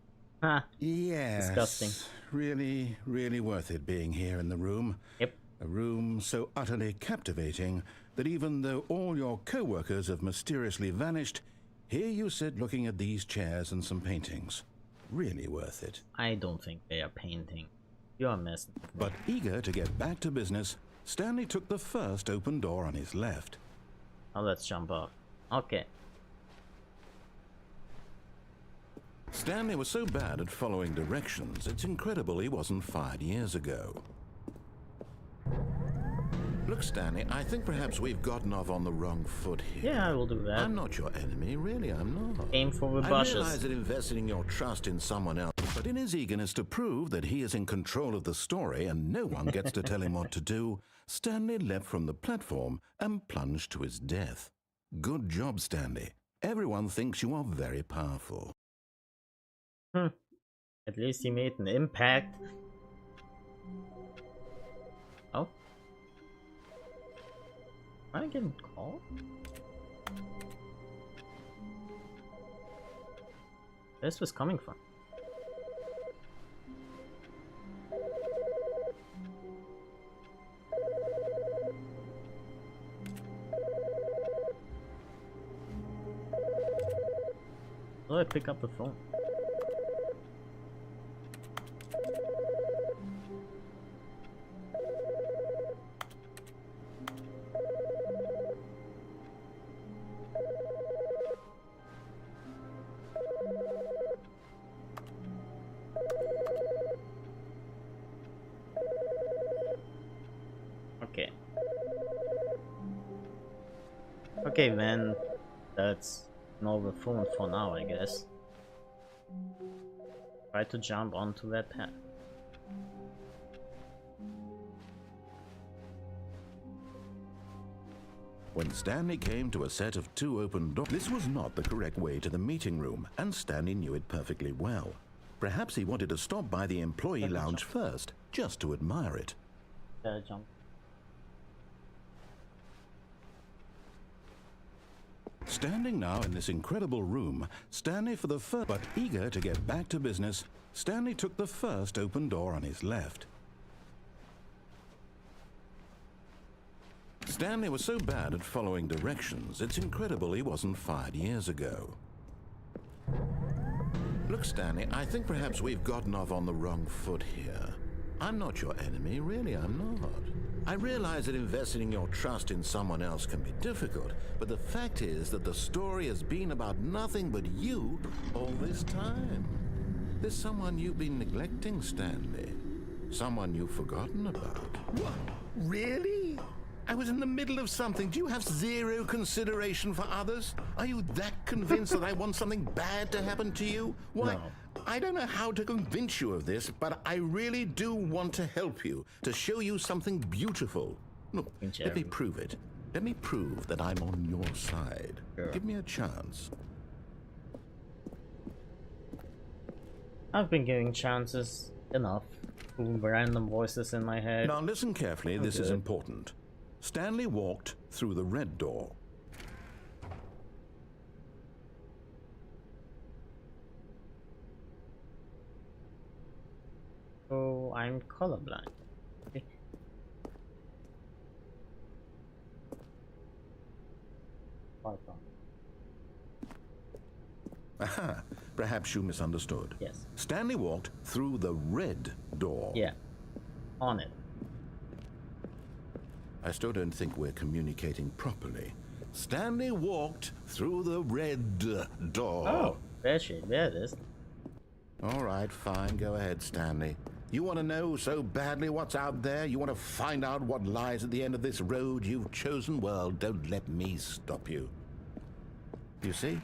Ha! Yes. Disgusting. Really, really worth it being here in the room. Yep. A room so utterly captivating that even though all your co-workers have mysteriously vanished, here you sit looking at these chairs and some paintings. Really worth it. I don't think they are painting. You're messing with me. But eager to get back to business, Stanley took the first open door on his left. Now let's jump off. Okay. Stanley was so bad at following directions, it's incredible he wasn't fired years ago. Look, Stanley, I think perhaps we've gotten off on the wrong foot here. Yeah, I will do that. I'm not your enemy, really, I'm not. Aim for the I bushes. realize that investing your trust in someone else, but in his eagerness to prove that he is in control of the story and no one gets to tell him what to do, Stanley leapt from the platform and plunged to his death. Good job, Stanley. Everyone thinks you are very powerful. At least he made an impact. Oh. Am I getting called? Where's this coming from? How do I pick up the phone? Okay, then that's no phone for now, I guess. Try to jump onto that path. When Stanley came to a set of 2 open doors, this was not the correct way to the meeting room, and Stanley knew it perfectly well. Perhaps he wanted to stop by the employee lounge first, just to admire it. Jump. Standing now in this incredible room, Stanley for the first, but eager to get back to business, Stanley took the first open door on his left. Stanley was so bad at following directions, it's incredible he wasn't fired years ago. Look, Stanley, I think perhaps we've gotten off on the wrong foot here. I'm not your enemy, really, I'm not. I realize that investing your trust in someone else can be difficult, but the fact is that the story has been about nothing but you all this time. There's someone you've been neglecting, Stanley. Someone you've forgotten about. What? Really? I was in the middle of something. Do you have zero consideration for others? Are you that convinced that I want something bad to happen to you? Why, No. I don't know how to convince you of this, but I really do want to help you, to show you something beautiful. Look, let me prove it. Let me prove that I'm on your side. Sure. Give me a chance. I've been giving chances enough to random voices in my head. Now listen carefully, this is Okay. important. Stanley walked through the red door. So I'm colorblind. Okay. Python. Aha, perhaps you misunderstood. Yes. Stanley walked through the red door. Yeah. On it. I still don't think we're communicating properly. Stanley walked through the red door. Oh, there it is. All right, fine. Go ahead, Stanley. You want to know so badly what's out there? You want to find out what lies at the end of this road you've chosen? Well, don't let me stop you. You see?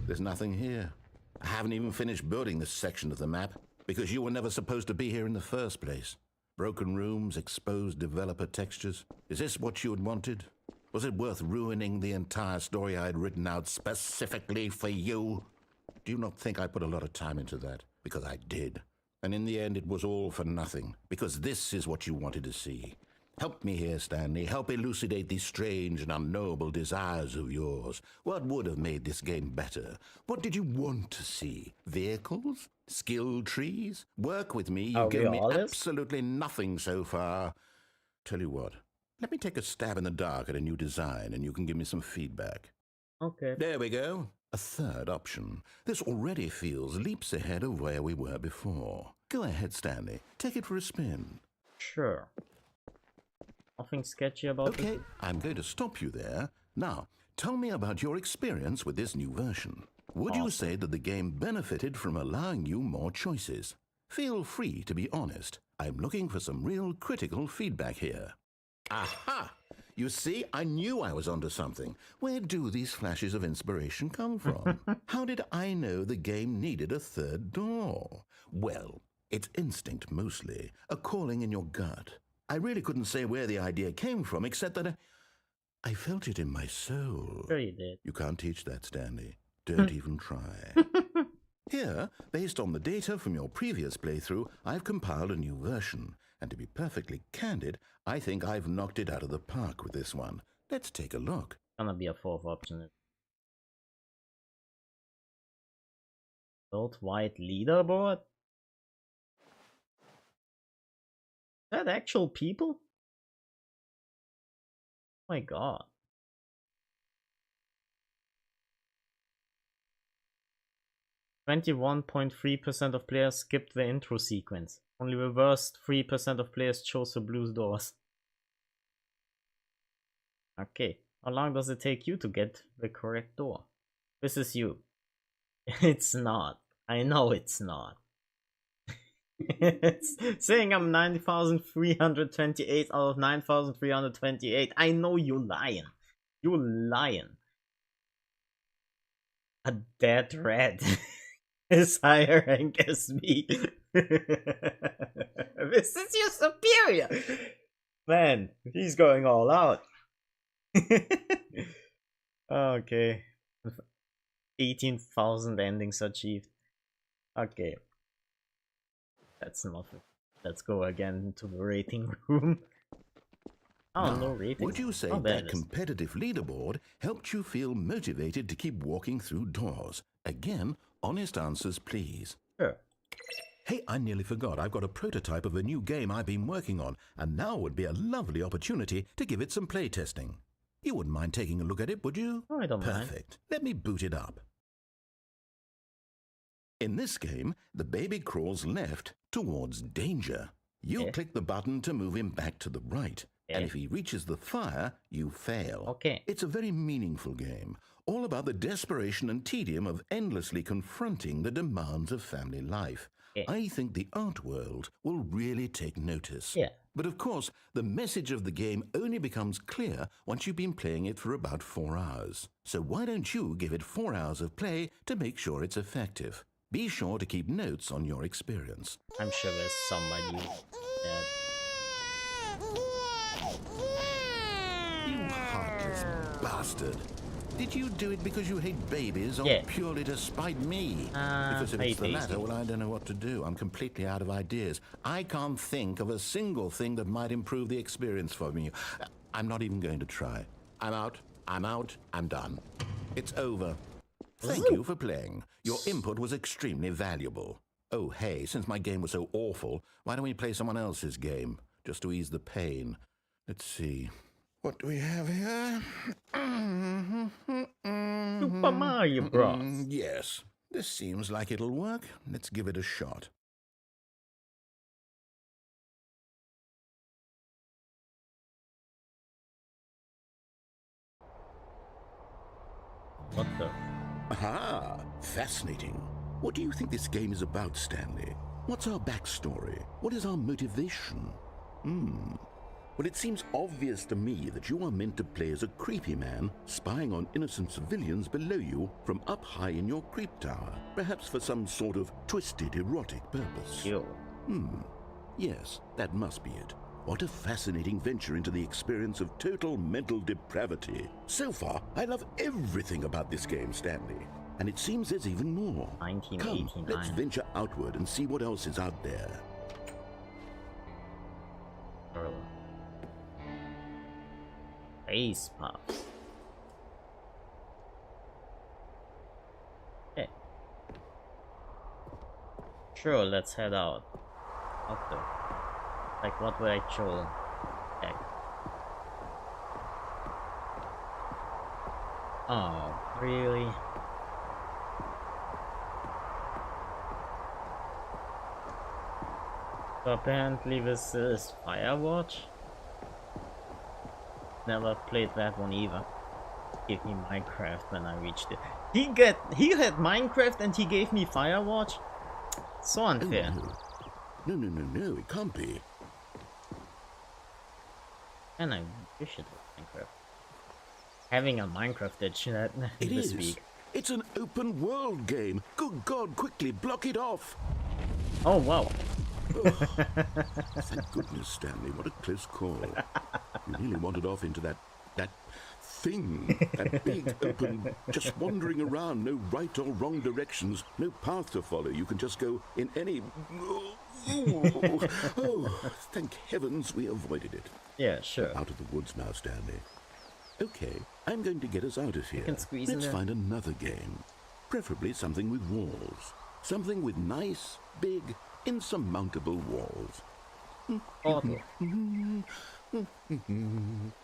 There's nothing here. I haven't even finished building this section of the map because you were never supposed to be here in the first place. Broken rooms, exposed developer textures. Is this what you had wanted? Was it worth ruining the entire story I had written out specifically for you? Do you not think I put a lot of time into that? Because I did. And in the end, it was all for nothing. Because this is what you wanted to see. Help me here, Stanley. Help elucidate these strange and unknowable desires of yours. What would have made this game better? What did you want to see? Vehicles? Skill trees? Work with me. You've given me absolutely nothing so far. Tell you what. Let me take a stab in the dark at a new design, and you can give me some feedback. Okay. There we go. A third option. This already feels leaps ahead of where we were before. Go ahead, Stanley. Take it for a spin. Sure. Nothing sketchy about Okay, it. I'm going to stop you there. Now, tell me about your experience with this new version. Would you say that the game benefited from allowing you more choices? Feel free to be honest. I'm looking for some real critical feedback here. Aha! You see, I knew I was onto something. Where do these flashes of inspiration come from? How did I know the game needed a third door? Well, it's instinct mostly, a calling in your gut. I really couldn't say where the idea came from, except that I felt it in my soul. Sure you did. You can't teach that, Stanley. Don't even try. Here, based on the data from your previous playthrough, I've compiled a new version. And to be perfectly candid, I think I've knocked it out of the park with this one. Let's take a look. Gonna be a fourth option. Worldwide leaderboard? Is that actual people? Oh my god. .3% of players skipped the intro sequence. Only reversed 3% of players chose the blue doors. Okay, how long does it take you to get the correct door? This is you. It's not. I know it's not. It's saying I'm 9,328 out of 9,328. I know you're lying. You're lying. A dead rat is higher rank as me. This is your superior! Man, he's going all out. Okay. 18,000 endings achieved. Okay. That's nothing. Let's go again to the rating room. Oh, Now, no rating. would you say Oh, there that it is. competitive leaderboard helped you feel motivated to keep walking through doors? Again, honest answers, please. Sure. Hey, I nearly forgot. I've got a prototype of a new game I've been working on, and now would be a lovely opportunity to give it some playtesting. You wouldn't mind taking a look at it, would you? Oh, I don't mind. Perfect. Let me boot it up. In this game, the baby crawls left towards danger. You click the button to move him back to the right. And if he reaches the fire, you fail. Okay. It's a very meaningful game, all about the desperation and tedium of endlessly confronting the demands of family life. I think the art world will really take notice. Yeah. But of course, the message of the game only becomes clear once you've been playing it for about 4 hours. So why don't you give it 4 hours of play to make sure it's effective? Be sure to keep notes on your experience. I'm sure there's somebody that... You heartless bastard. Did you do it because you hate babies or purely to spite me? Because if it's the latter, well, I don't know what to do. I'm completely out of ideas. I can't think of a single thing that might improve the experience for me. I'm not even going to try. I'm out. I'm done. It's over. Thank you for playing. Your input was extremely valuable. Oh, hey, since my game was so awful, why don't we play someone else's game, just to ease the pain? Let's see. What do we have here? Super Mario Bros. Yes, this seems like it'll work. Let's give it a shot. What the? Aha! Fascinating. What do you think this game is about, Stanley? What's our backstory? What is our motivation? Well, it seems obvious to me that you are meant to play as a creepy man spying on innocent civilians below you from up high in your creep tower, perhaps for some sort of twisted erotic purpose. Yo. Yes, that must be it. What a fascinating venture into the experience of total mental depravity. So far, I love everything about this game, Stanley. And it seems there's even more. 1989. Come, let's venture outward and see what else is out there. Face puffs. Okay. Sure, let's head out. What the? Like, what the actual heck? Oh, really? So apparently this is Firewatch. Never played that one either. Give me Minecraft when I reached it. He had Minecraft and he gave me Firewatch? So unfair. Oh, no, it can't be. And I wish it was Minecraft. Having a Minecraft edition It this is. week. It's an open world game. Good God, quickly block it off. Oh wow. Thank goodness, Stanley. What a close call. You nearly wandered off into that thing. That big, open, just wandering around. No right or wrong directions. No path to follow. You can just go in any... Oh, thank heavens we avoided it. Yeah, sure. Out of the woods now, Stanley. Okay, I'm going to get us out of here. can squeeze in Let's there. find another game. Preferably something with walls. Something with nice, big, insurmountable walls. Portal.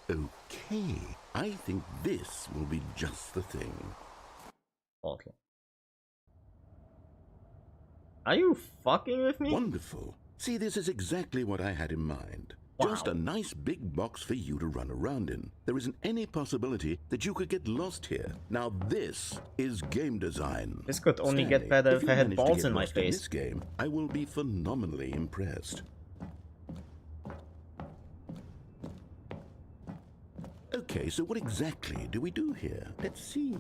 Okay, I think this will be just the thing. Portal. Are you fucking with me? Wonderful. See, this is exactly what I had in mind. Wow. Just a nice big box for you to run around in. There isn't any possibility that you could get lost here. Now this is game design. This could only Stanley, get better if you I had manage to balls get in my lost face. this game, I will be phenomenally impressed. Okay, so what exactly do we do here? Let's see.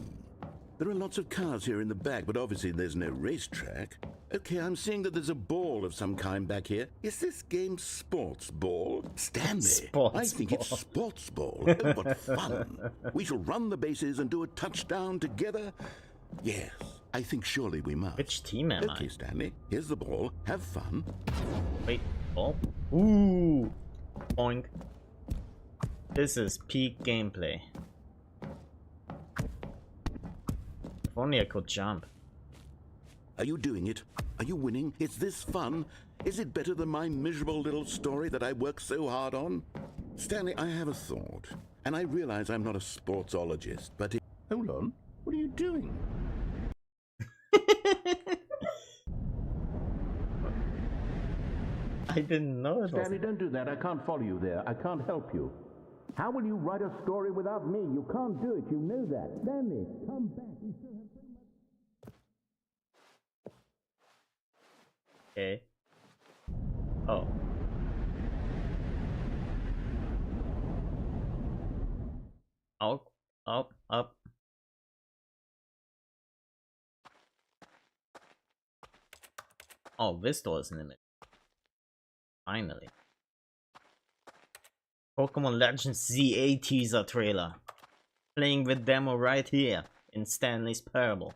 There are lots of cars here in the back, but obviously there's no racetrack. Okay, I'm seeing that there's a ball of some kind back here. Is this game sports ball? Stanley, I think it's sports ball. Oh, what fun. We shall run the bases and do a touchdown together. Yes, I think surely we must. Which team am I? Okay, Stanley, here's the ball. Have fun. Wait, ball? Ooh! Boink. This is peak gameplay. If only I could jump. Are you doing it? Are you winning? Is this fun? Is it better than my miserable little story that I worked so hard on? Stanley, I have a thought, and I realize I'm not a sportsologist, but hold on. What are you doing? I didn't know it was... Stanley, don't do that. I can't follow you there. I can't help you. How will you write a story without me? You can't do it. You know that. Stanley, come back. We still have so much... Okay. Oh. Up. Oh, this door is limited. Finally. Pokemon Legends ZA teaser trailer. Playing with demo right here in Stanley's Parable.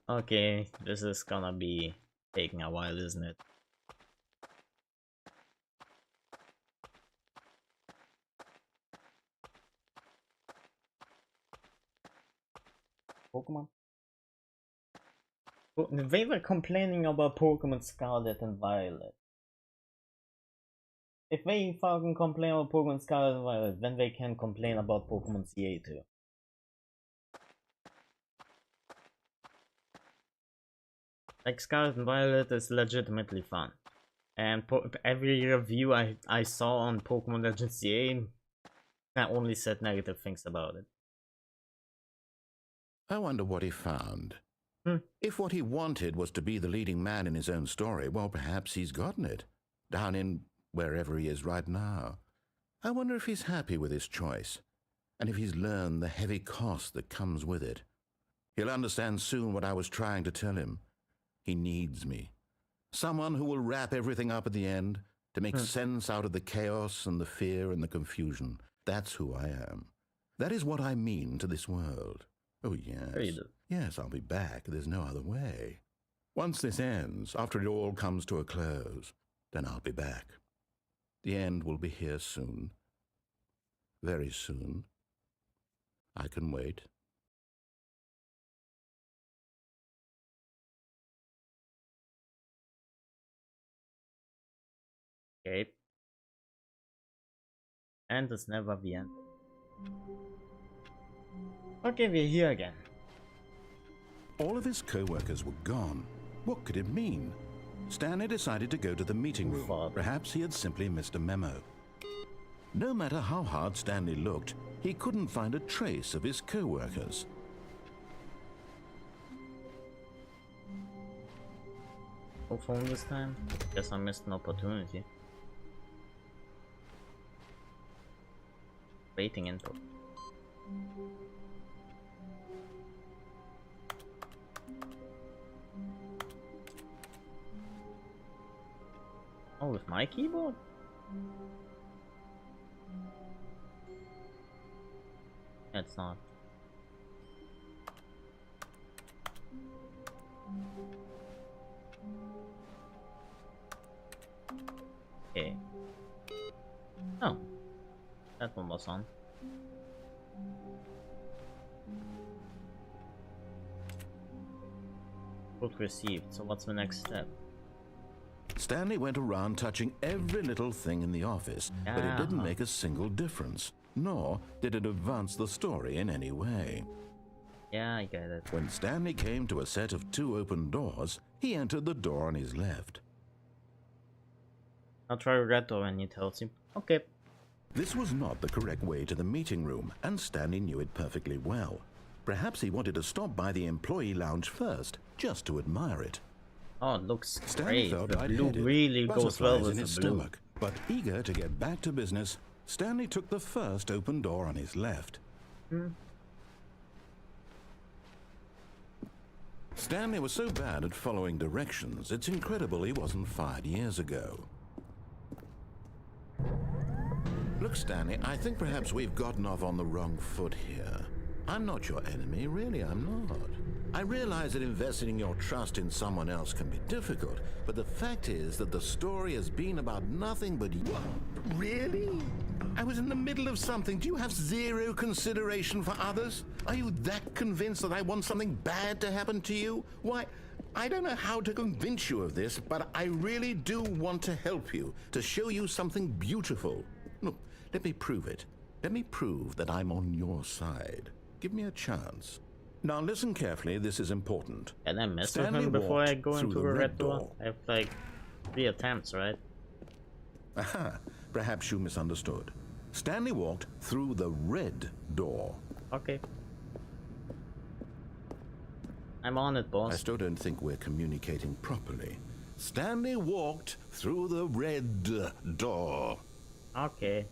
Okay, this is gonna be taking a while, isn't it? Pokemon? They were complaining about Pokemon Scarlet and Violet. If they fucking complain about Pokemon Scarlet and Violet, then they can complain about Pokemon CA too. Like, Scarlet and Violet is legitimately fun. And every review I saw on Pokemon Legends CA, I only said negative things about it. I wonder what he found. If what he wanted was to be the leading man in his own story, well, perhaps he's gotten it. Down in wherever he is right now. I wonder if he's happy with his choice, and if he's learned the heavy cost that comes with it. He'll understand soon what I was trying to tell him. He needs me. Someone who will wrap everything up at the end, to make sense out of the chaos and the fear and the confusion. That's who I am. That is what I mean to this world. Oh, yes. Yes, I'll be back. There's no other way. Once this ends, after it all comes to a close, then I'll be back. The end will be here soon. Very soon. I can wait. Okay. And it's never the end. Okay, we're here again. All of his co-workers were gone. What could it mean? Stanley decided to go to the meeting room. Perhaps he had simply missed a memo. No matter how hard Stanley looked, he couldn't find a trace of his co-workers. No phone this time? Guess I missed an opportunity. Waiting input. Oh, with my keyboard? It's not. Okay. Oh. That one was on. Code received, so what's the next step? Stanley went around touching every little thing in the office, but it didn't make a single difference, nor did it advance the story in any way. Yeah, I get it. When Stanley came to a set of 2 open doors, he entered the door on his left. I'll try red door when he tells you. Okay. This was not the correct way to the meeting room, and Stanley knew it perfectly well. Perhaps he wanted to stop by the employee lounge first, just to admire it. Oh, it looks Stanley great. felt The blue really goes well with the blue. But eager to get back to business, Stanley took the first open door on his left. Stanley was so bad at following directions, it's incredible he wasn't fired years ago. Look, Stanley, I think perhaps we've gotten off on the wrong foot here. I'm not your enemy, really, I'm not. I realize that investing your trust in someone else can be difficult, but the fact is that the story has been about nothing but you. Really? I was in the middle of something. Do you have zero consideration for others? Are you that convinced that I want something bad to happen to you? Why, I don't know how to convince you of this, but I really do want to help you, to show you something beautiful. Look, let me prove it. Let me prove that I'm on your side. Give me a chance. Now listen carefully, this is important. Can I mess with Stanley him before I walked go through into the a red red door? door. I have like 3 attempts, right? Aha, perhaps you misunderstood. Stanley walked through the red door. Okay. I'm on it, I boss. still don't think we're communicating properly. Stanley walked through the red door. Okay.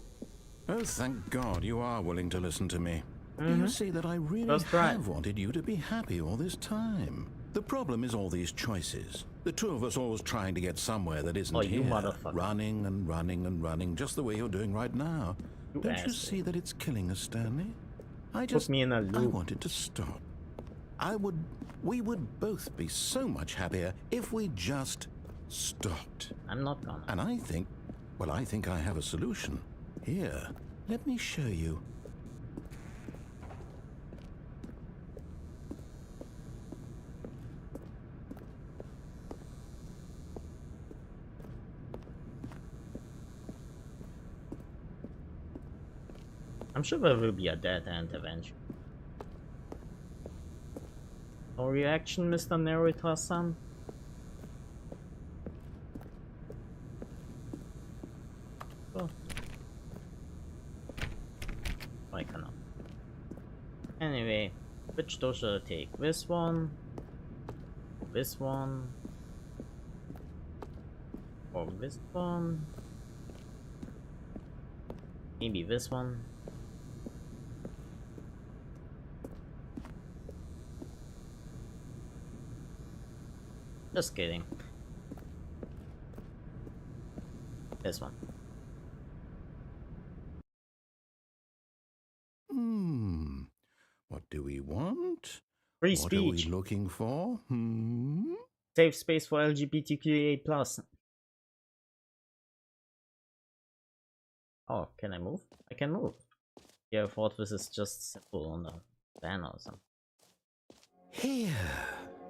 Oh, thank God you are willing to listen to me. Do you see that I really That's right. have wanted you to be happy all this time? The problem is all these choices. The two of us always trying to get somewhere that isn't Oh, you here. motherfucker. Running and running and running, just the way you're doing right now. You Don't you asshole. see that it's killing us, Stanley? I Put me in a I loop. wanted to stop. We would both be so much happier if we just stopped. I'm not gonna. And I think I have a solution. Here, let me show you. I'm sure there will be a dead end eventually. No reaction, Mr. Narrator-san? Oh. I cannot. Anyway, which door should I take? This one? This one? Or this one? Maybe this one? Just kidding. This one. What do we want? Free What are we speech. looking for? Safe space for LGBTQIA+. Oh, can I move? I can move. Yeah, I thought this is just simple on the banner or something. Here.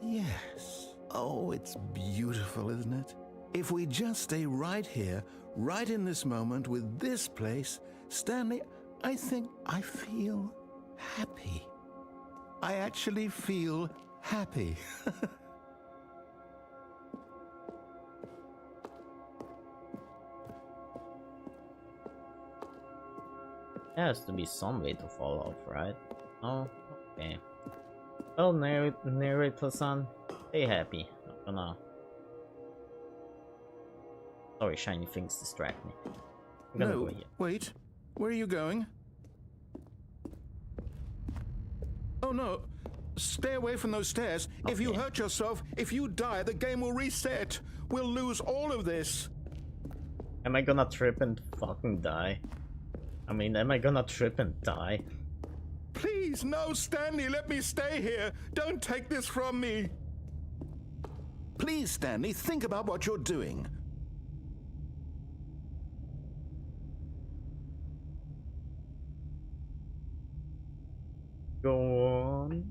Yes. Oh, it's beautiful, isn't it? If we just stay right here, right in this moment with this place, Stanley, I think I feel happy. I actually feel happy. There has to be some way to fall off, right? Oh, okay. Well, narrator-san, stay happy. Not gonna... Sorry, shiny things distract me. I'm gonna No, go here. wait. Where are you going? Oh no. Stay away from those stairs. If you Okay. hurt yourself, if you die, the game will reset. We'll lose all of this. Am I gonna trip and fucking die? I mean, am I gonna trip and die? Please, no, Stanley, let me stay here. Don't take this from me. Please, Stanley, think about what you're doing. Go on.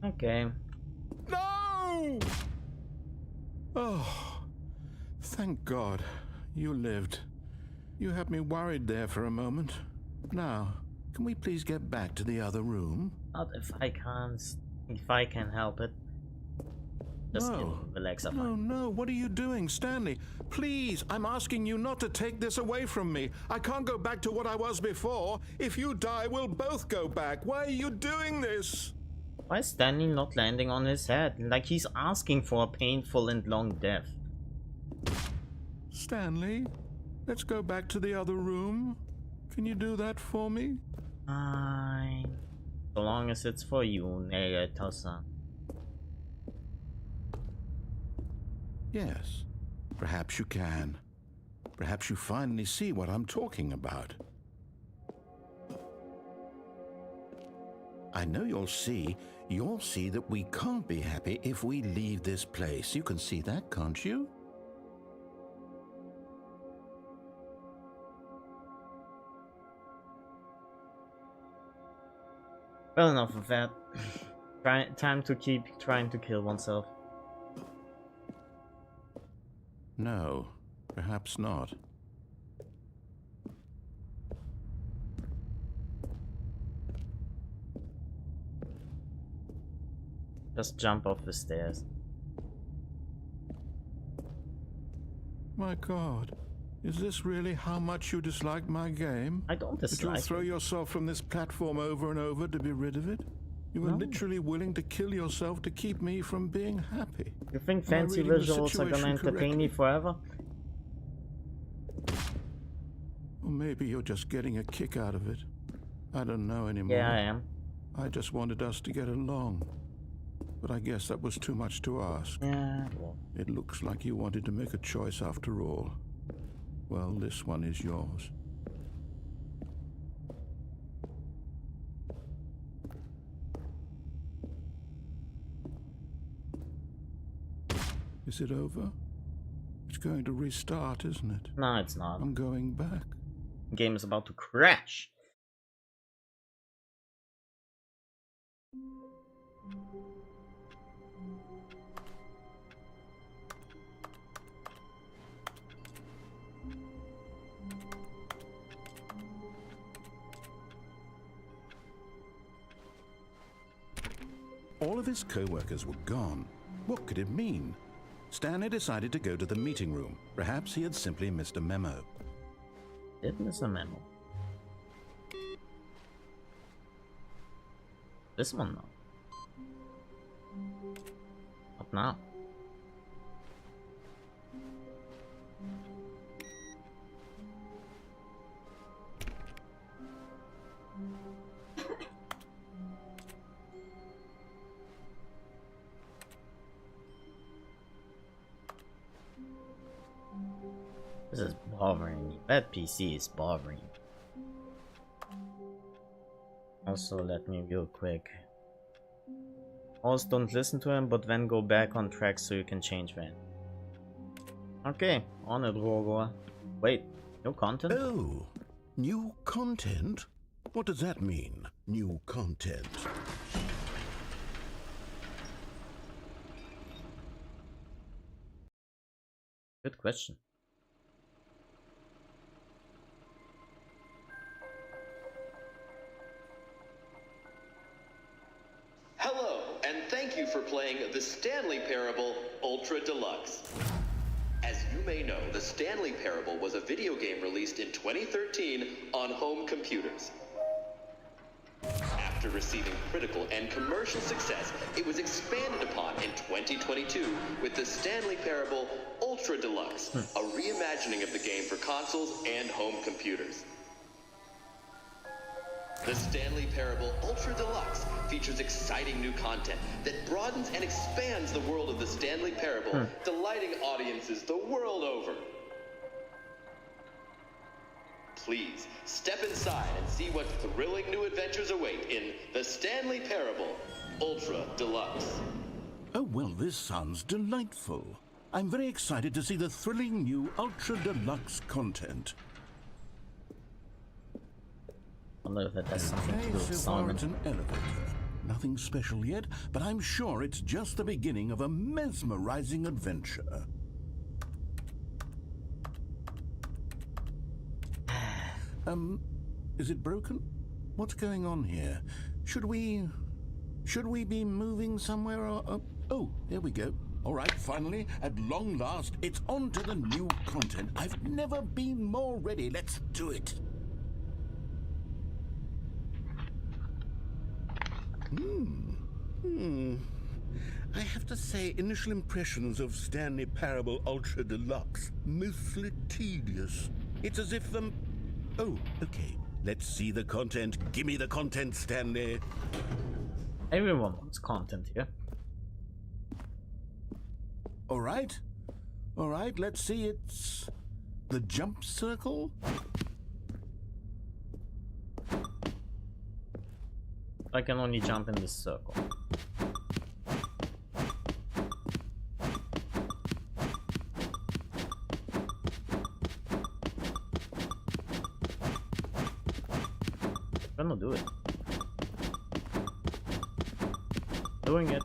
Okay. No! Oh, thank God you lived. You had me worried there for a moment. Now, can we please get back to the other room? Not if I can't. If I can help it. Just kidding. Relax, I'm No, fine. no, what are you doing, Stanley? Please, I'm asking you not to take this away from me. I can't go back to what I was before. If you die, we'll both go back. Why are you doing this? Why is Stanley not landing on his head? Like he's asking for a painful and long death. Stanley, let's go back to the other room. Can you do that for me? Fine. So long as it's for you, Negatosa. Yes, perhaps you can. Perhaps you finally see what I'm talking about. I know you'll see that we can't be happy if we leave this place. You can see that, can't you? Well, enough of that. Time to keep trying to kill oneself. No, perhaps not. Just jump off the stairs. My God, is this really how much you dislike my game? I don't That you'll dislike throw it. yourself from this platform over and over to be rid of it? You were No. literally willing to kill yourself to keep me from being happy. You think Am I fancy reading the visuals are gonna situation entertain me correctly? forever? Or maybe you're just getting a kick out of it. I don't know anymore. Yeah, I am. I just wanted us to get along. But I guess that was too much to ask. Yeah, well. It looks like you wanted to make a choice after all. Well, this one is yours. Is it over? It's going to restart, isn't it? No, it's not. I'm going back. The game is about to crash. All of his co-workers were gone. What could it mean? Stanley decided to go to the meeting room. Perhaps he had simply missed a memo. Did miss a memo. This one though. Up now. This is bothering me. That PC is bothering me. Also, let me real quick. Also, don't listen to him, but then go back on track so you can change that. Okay, on it, Rogo. Wait, no content? Oh, new content? What does that mean, new content? Good question. Hello, and thank you for playing the Stanley Parable Ultra Deluxe. As you may know, the Stanley Parable was a video game released in 2013 on home computers. After receiving critical and commercial success, it was expanded upon in 2022 with the Stanley Parable Ultra Deluxe, a reimagining of the game for consoles and home computers. The Stanley Parable Ultra Deluxe features exciting new content that broadens and expands the world of the Stanley Parable, delighting audiences the world over. Please, step inside and see what thrilling new adventures await in the Stanley Parable Ultra Deluxe. Oh, well, this sounds delightful. I'm very excited to see the thrilling new Ultra Deluxe content. I wonder if that has something to Okay, do with so far Simon. it's an elevator. Nothing special yet, but I'm sure it's just the beginning of a mesmerizing adventure. Is it broken? What's going on here? Should we be moving somewhere or... oh, there we go. All right, finally, at long last, it's on to the new content. I've never been more ready. Let's do it. I have to say, initial impressions of Stanley Parable Ultra Deluxe, mostly tedious. It's as if the... Oh, okay. Let's see the content. Give me the content, Stanley. Everyone wants content here. All right, let's see. It's the jump circle. I can only jump in this circle. I'm gonna do it. Doing it.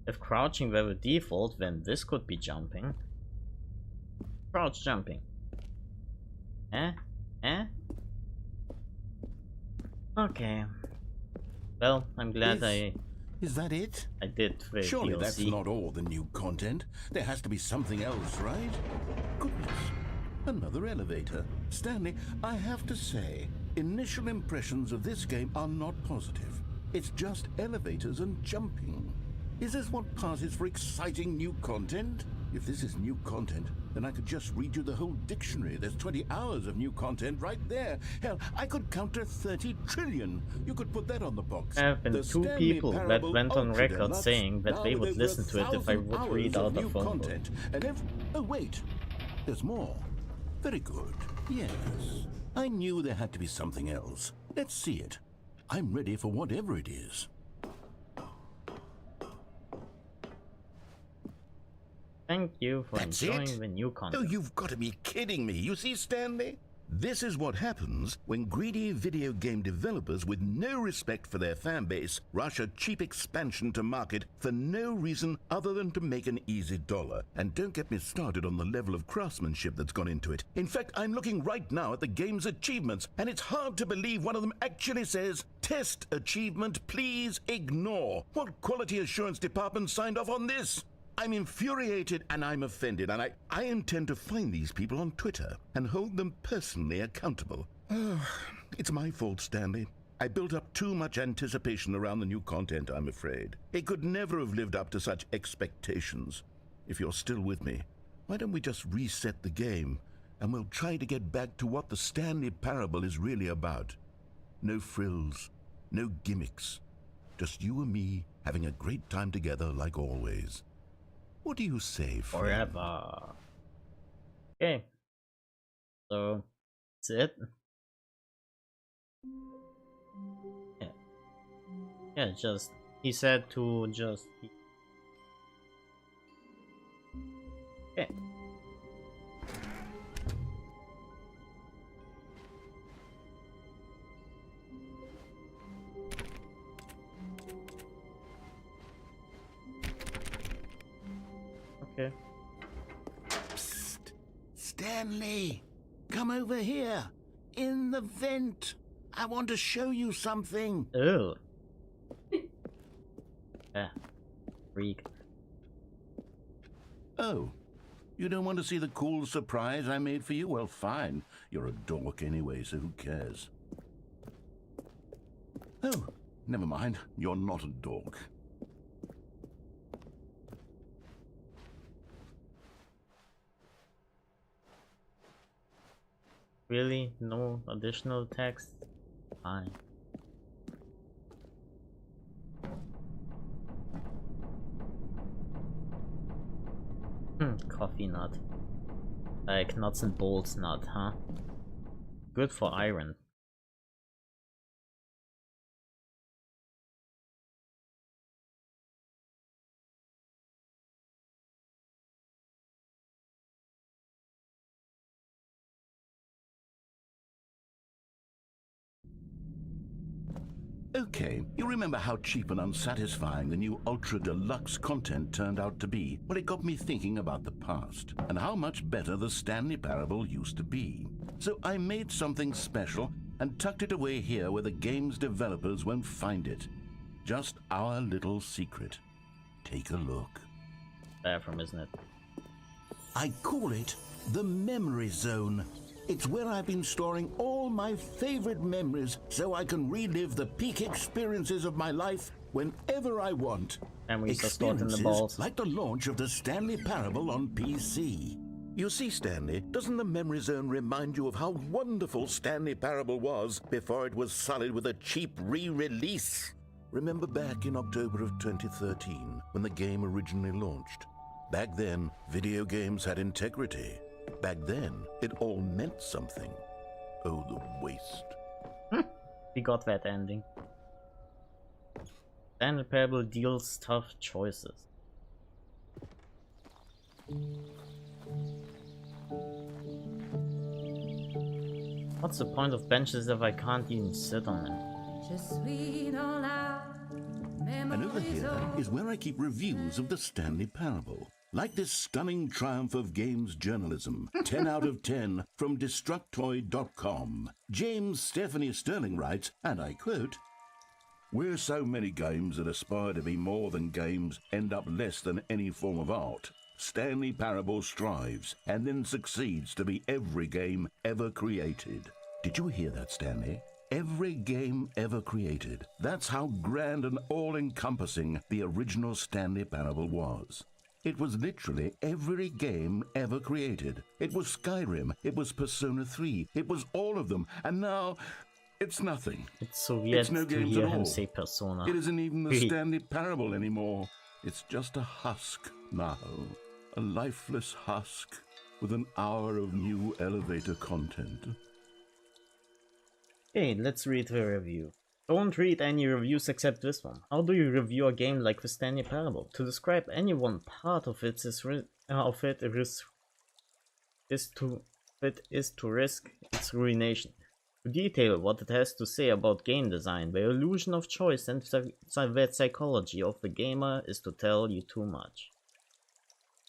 If crouching were the default, then this could be jumping. Crouch jumping. Okay. Well, I'm glad Is that it? I did the Surely DLC. that's not all the new content. There has to be something else, right? Goodness. Another elevator. Stanley, I have to say, initial impressions of this game are not positive. It's just elevators and jumping. Is this what passes for exciting new content? If this is new content, then I could just read you the whole dictionary. There's 20 hours of new content right there. Hell, I could count to 30 trillion. You could put that on the box. There have been The two Stanley people that Parable went on Ultra record Deluxe, saying that now they with would over listen to it if I 1,000 would read hours out of a new phone book. content. And oh wait, there's more. Very good. Yes, I knew there had to be something else. Let's see it. I'm ready for whatever it is. Thank you for That's enjoying it? the new Oh, content. you've got to be kidding me. You see, Stanley? This is what happens when greedy video game developers with no respect for their fan base rush a cheap expansion to market for no reason other than to make an easy dollar. And don't get me started on the level of craftsmanship that's gone into it. In fact, I'm looking right now at the game's achievements, and it's hard to believe one of them actually says, "Test achievement, please ignore." What quality assurance department signed off on this? I'm infuriated and I'm offended, and I intend to find these people on Twitter and hold them personally accountable. It's my fault, Stanley. I built up too much anticipation around the new content, I'm afraid. It could never have lived up to such expectations. If you're still with me, why don't we just reset the game and we'll try to get back to what the Stanley Parable is really about. No frills, no gimmicks. Just you and me having a great time together like always. What do you say, friend? Forever. Okay. So, that's it. Yeah. Yeah, just, he said to just... Okay. Okay. Psst. Stanley, come over here. In the vent. I want to show you something. Oh. Yeah. Freak. Oh, you don't want to see the cool surprise I made for you? Well, fine. You're a dork anyway, so who cares? Oh, never mind. You're not a dork. Really? No additional text? Fine. Coffee nut. Like nuts and bolts nut, huh? Good for iron. Okay, you remember how cheap and unsatisfying the new Ultra Deluxe content turned out to be? Well, it got me thinking about the past, and how much better the Stanley Parable used to be. So I made something special and tucked it away here where the game's developers won't find it. just our little secret. Take a look. Bathroom, isn't it? I call it the memory zone. It's where I've been storing all my favorite memories so I can relive the peak experiences of my life whenever I want. And we just got in the balls. Like the launch of the Stanley Parable on PC. You see, Stanley, doesn't the memory zone remind you of how wonderful Stanley Parable was before it was sullied with a cheap re-release? Remember back in October of 2013 when the game originally launched? Back then, video games had integrity. Back then, it all meant something. Oh, the waste. We got that ending. Stanley Parable deals tough choices. What's the point of benches if I can't even sit on them? And over here is where I keep reviews of the Stanley Parable. Like this stunning triumph of games journalism, 10 out of 10 from Destructoid.com. James Stephanie Sterling writes, and I quote, "Where so many games that aspire to be more than games end up less than any form of art, Stanley Parable strives and then succeeds to be every game ever created." Did you hear that, Stanley? Every game ever created. That's how grand and all-encompassing the original Stanley Parable was. It was literally every game ever created. It was Skyrim, it was Persona 3, it was all of them, and now it's nothing. It's so weird It's no to games hear at him all. say Persona. It isn't even the Stanley Parable anymore. It's just a husk now. A lifeless husk with an hour of new elevator content. Okay, let's read the review. Don't read any reviews except this one. How do you review a game like the Stanley Parable? To describe any one part of it is to risk its ruination. To detail what it has to say about game design, the illusion of choice and the psychology of the gamer is to tell you too much.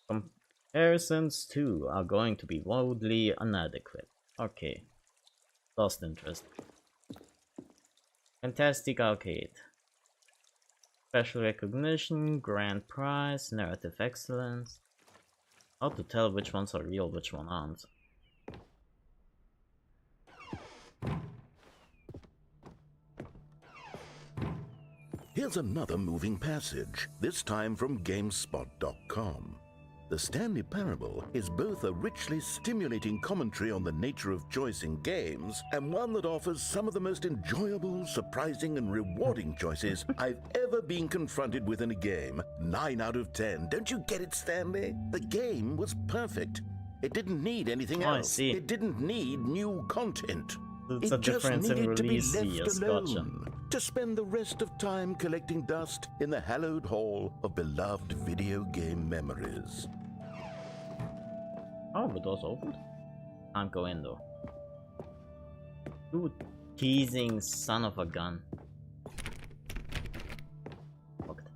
Comparisons too are going to be wildly inadequate. Okay. Lost interest. Fantastic arcade. Special recognition, grand prize, narrative excellence. How to tell which ones are real, which one aren't. Here's another moving passage, this time from GameSpot.com. The Stanley Parable is both a richly stimulating commentary on the nature of choice in games and one that offers some of the most enjoyable, surprising, and rewarding choices I've ever been confronted with in a game. 9 out of 10. Don't you get it, Stanley? The game was perfect. It didn't need anything else. I see. It didn't need new content. It's It a just difference in needed to be release left years, alone, gotcha. to spend the rest of time collecting dust in the hallowed hall of beloved video game memories. Oh, the door's opened? Can't go in though. You teasing son of a gun. Locked.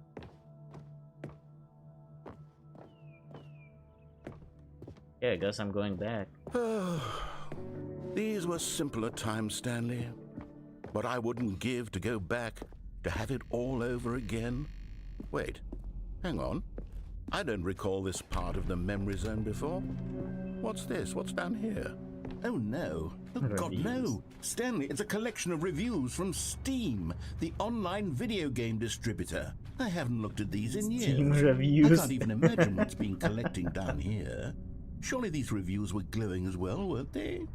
Yeah, I guess I'm going back. These were simpler times, Stanley. But I wouldn't give to go back to have it all over again. Wait, hang on. I don't recall this part of the memory zone before. What's this? What's down here? Oh no. Oh God, no. Stanley, it's a collection of reviews from Steam, the online video game distributor. I haven't looked at these in years. Steam reviews. I can't even imagine what's been collecting down here. Surely these reviews were glowing as well, weren't they?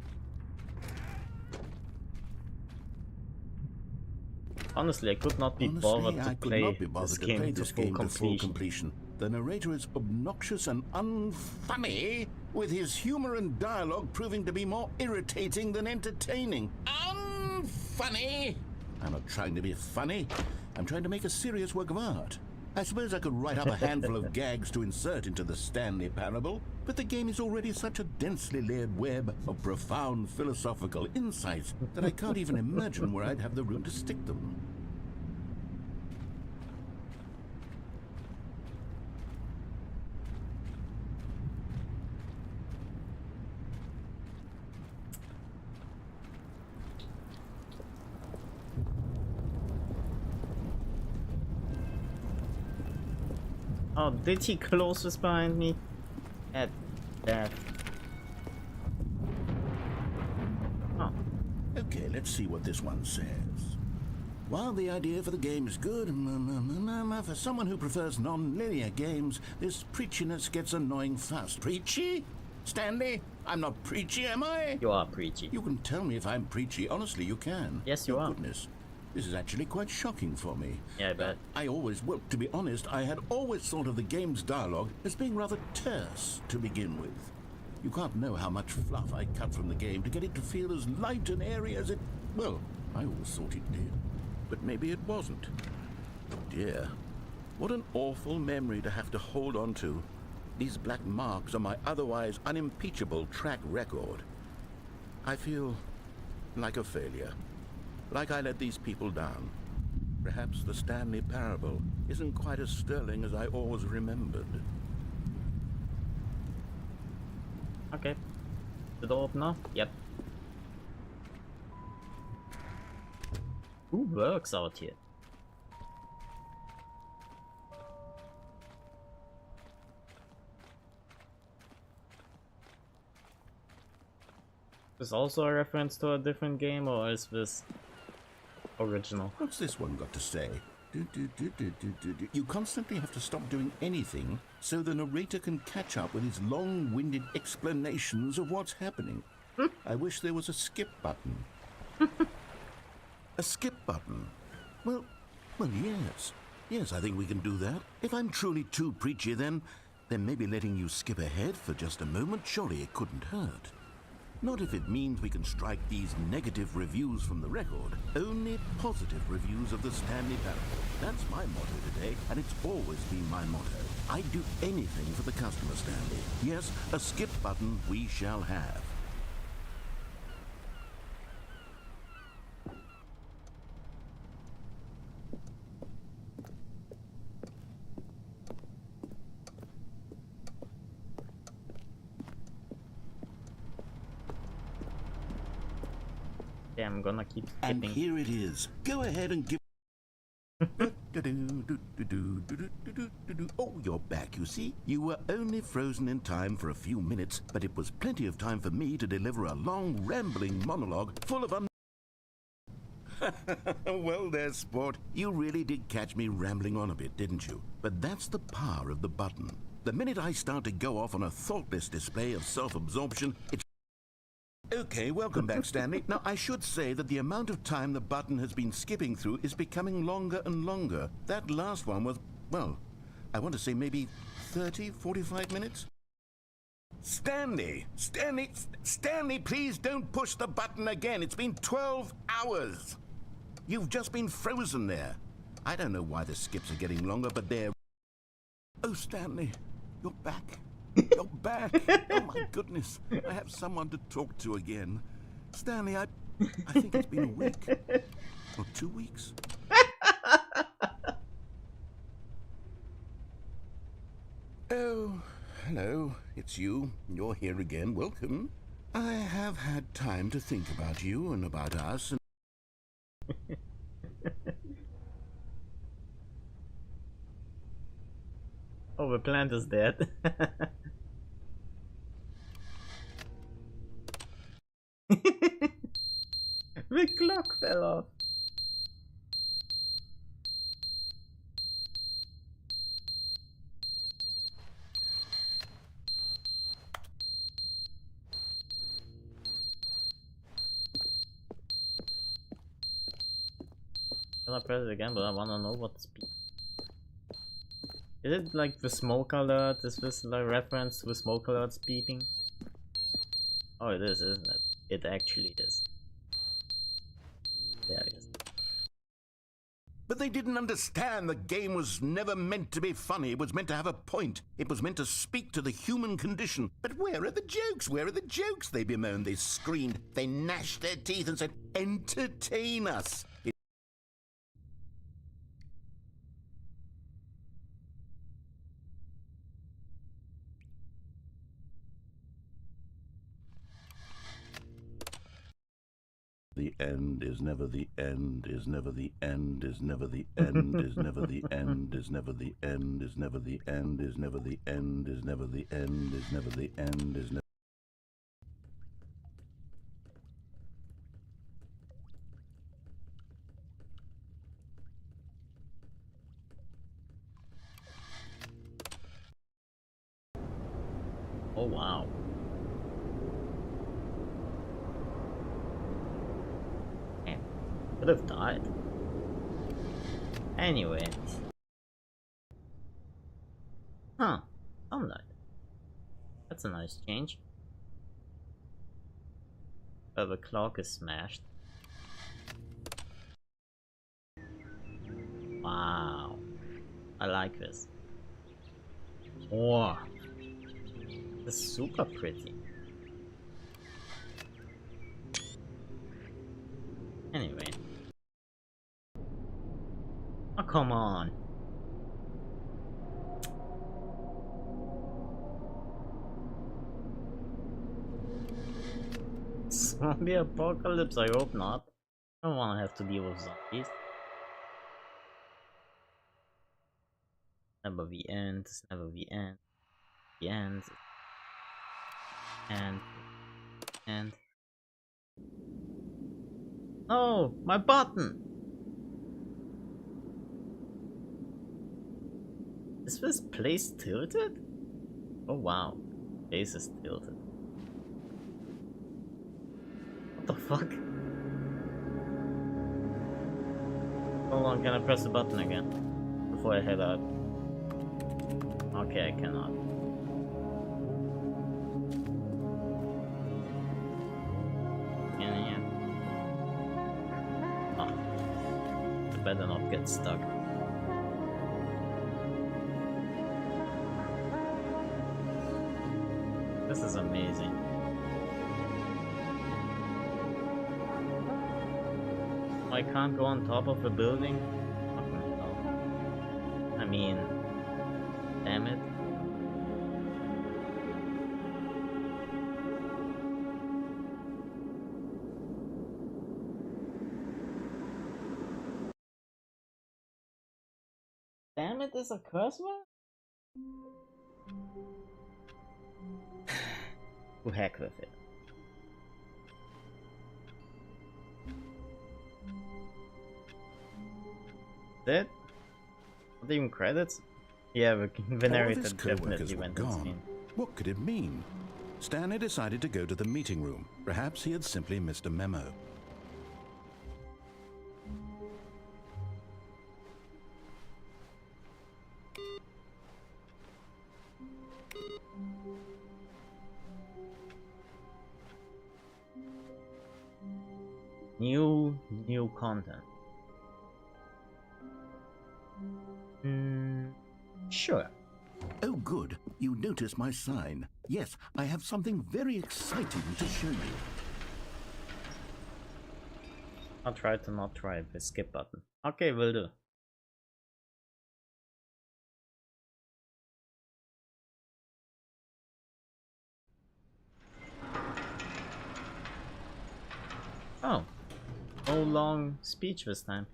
Honestly, I could not be bothered to play this game to full completion. The narrator is obnoxious and unfunny, with his humor and dialogue proving to be more irritating than entertaining. Unfunny! I'm not trying to be funny. I'm trying to make a serious work of art. I suppose I could write up a handful of gags to insert into the Stanley Parable, but the game is already such a densely layered web of profound philosophical insights that I can't even imagine where I'd have the room to stick them. Oh, did he close this behind me? At that. Oh. Okay, let's see what this one says. While the idea for the game is good, for someone who prefers non-linear games, this preachiness gets annoying fast. Preachy? Stanley? I'm not preachy, am I? You are preachy. You can tell me if I'm preachy. Honestly, you can. Yes, you oh, are. Goodness. This is actually quite shocking for me. Yeah, I bet. Well, to be honest, I had always thought of the game's dialogue as being rather terse to begin with. You can't know how much fluff I cut from the game to get it to feel as light and airy as it... Well, I always thought it did. But maybe it wasn't. Oh dear. What an awful memory to have to hold on to. These black marks on my otherwise unimpeachable track record. I feel like a failure. Like I let these people down. Perhaps the Stanley Parable isn't quite as sterling as I always remembered. Okay. The door open now? Yep. Who works out here? Is this also a reference to a different game, or is this original? What's this one got to say? You constantly have to stop doing anything so the narrator can catch up with his long-winded explanations of what's happening. I wish there was a skip button. A skip button? Well, yes. Yes, I think we can do that. If I'm truly too preachy, then maybe letting you skip ahead for just a moment, surely it couldn't hurt. Not if it means we can strike these negative reviews from the record. Only positive reviews of the Stanley Parable. That's my motto today, and it's always been my motto. I'd do anything for the customer, Stanley. Yes, a skip button we shall have. Yeah, I'm gonna keep And skipping. here it is. Go ahead and give... Oh, you're back, you see? You were only frozen in time for a few minutes, but it was plenty of time for me to deliver a long, rambling monologue full of Well there, sport. You really did catch me rambling on a bit, didn't you? But that's the power of the button. The minute I start to go off on a thoughtless display of self-absorption, it's... Okay, welcome back, Stanley. Now, I should say that the amount of time the button has been skipping through is becoming longer and longer. That last one was, well, I want to say maybe 30, 45 minutes? Stanley, please don't push the button again. It's been 12 hours. You've just been frozen there. I don't know why the skips are getting longer, but they're... Oh, Stanley, you're back. You're back. Oh, my goodness. I have someone to talk to again. Stanley, I think it's been a week. Or 2 weeks. Oh, hello. It's you. You're here again. Welcome. I have had time to think about you and about us. And Oh, the plant is dead. The clock fell off. Can I press it again? But I wanna know what speed. Is it like the smoke alert? Is this like reference to the smoke alerts beeping? Oh, it is, isn't it? It actually is. There it is. But they didn't understand the game was never meant to be funny. It was meant to have a point. It was meant to speak to the human condition. But where are the jokes? Where are the jokes? They bemoaned, they screamed, they gnashed their teeth and said, entertain us. The end is never the end, is never the end, is never the end, is never the end, is never the end, is never the end, is never the end, is never the end, is never the end, is never. Oh wow. Man, could have died. Anyway. Huh. Sunlight. That's a nice change. But the clock is smashed. Wow. I like this. Oh. This is super pretty. Anyway. Oh, come on. Zombie apocalypse, I hope not. I don't want to have to deal with zombies. Never the end, it's never the end. The end. And oh, my button. Is this place tilted? Oh wow, place is tilted. What the fuck? Hold on, can I press the button again before I head out? Okay, I cannot. Better not get stuck. This is amazing. I can't go on top of a building? What the hell? I mean, damn it. Damn it, there's a curse word? To heck with it. That? Not even credits? Yeah, the narrator definitely went insane. What could it mean? Stanley decided to go to the meeting room. Perhaps he had simply missed a memo. New content. Sure. Oh good, you notice my sign. Yes, I have something very exciting to show you. I'll try to not try the skip button. Okay, will do. Oh, no long speech this time.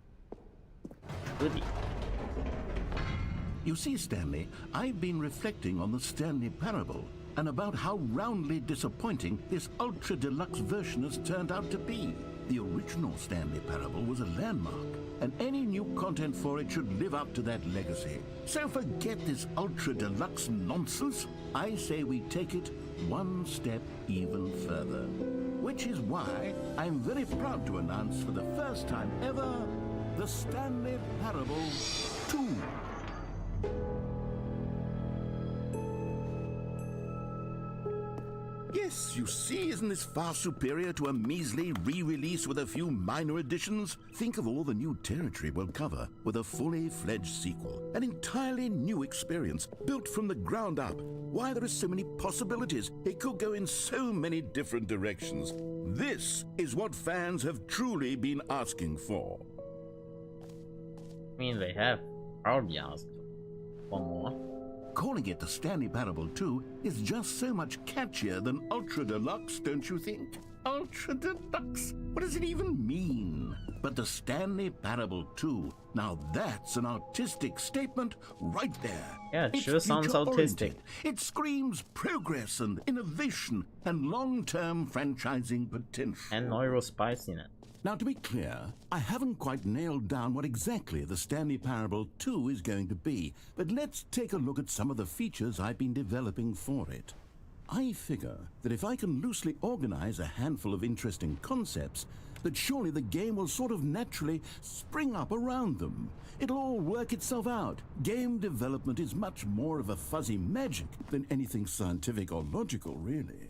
Goody. You see, Stanley, I've been reflecting on the Stanley Parable and about how roundly disappointing this ultra deluxe version has turned out to be. The original Stanley Parable was a landmark, and any new content for it should live up to that legacy. So forget this ultra deluxe nonsense. I say we take it one step even further. Which is why I'm very proud to announce for the first time ever, the Stanley Parable 2. Yes, you see, isn't this far superior to a measly re-release with a few minor additions? Think of all the new territory we'll cover with a fully fledged sequel. An entirely new experience, built from the ground up. Why, there are so many possibilities. It could go in so many different directions. This is what fans have truly been asking for. I mean, they have probably asked for more. Calling it the Stanley Parable 2 is just so much catchier than Ultra Deluxe, don't you think? Ultra Deluxe. What does it even mean? But the Stanley Parable 2, now that's an artistic statement right there. Yeah, it It's sure sounds future-oriented. autistic. It screams progress and innovation and long-term franchising potential. And neurospice in it. Now, to be clear, I haven't quite nailed down what exactly the Stanley Parable 2 is going to be, but let's take a look at some of the features I've been developing for it. I figure that if I can loosely organize a handful of interesting concepts, that surely the game will sort of naturally spring up around them. It'll all work itself out. Game development is much more of a fuzzy magic than anything scientific or logical, really.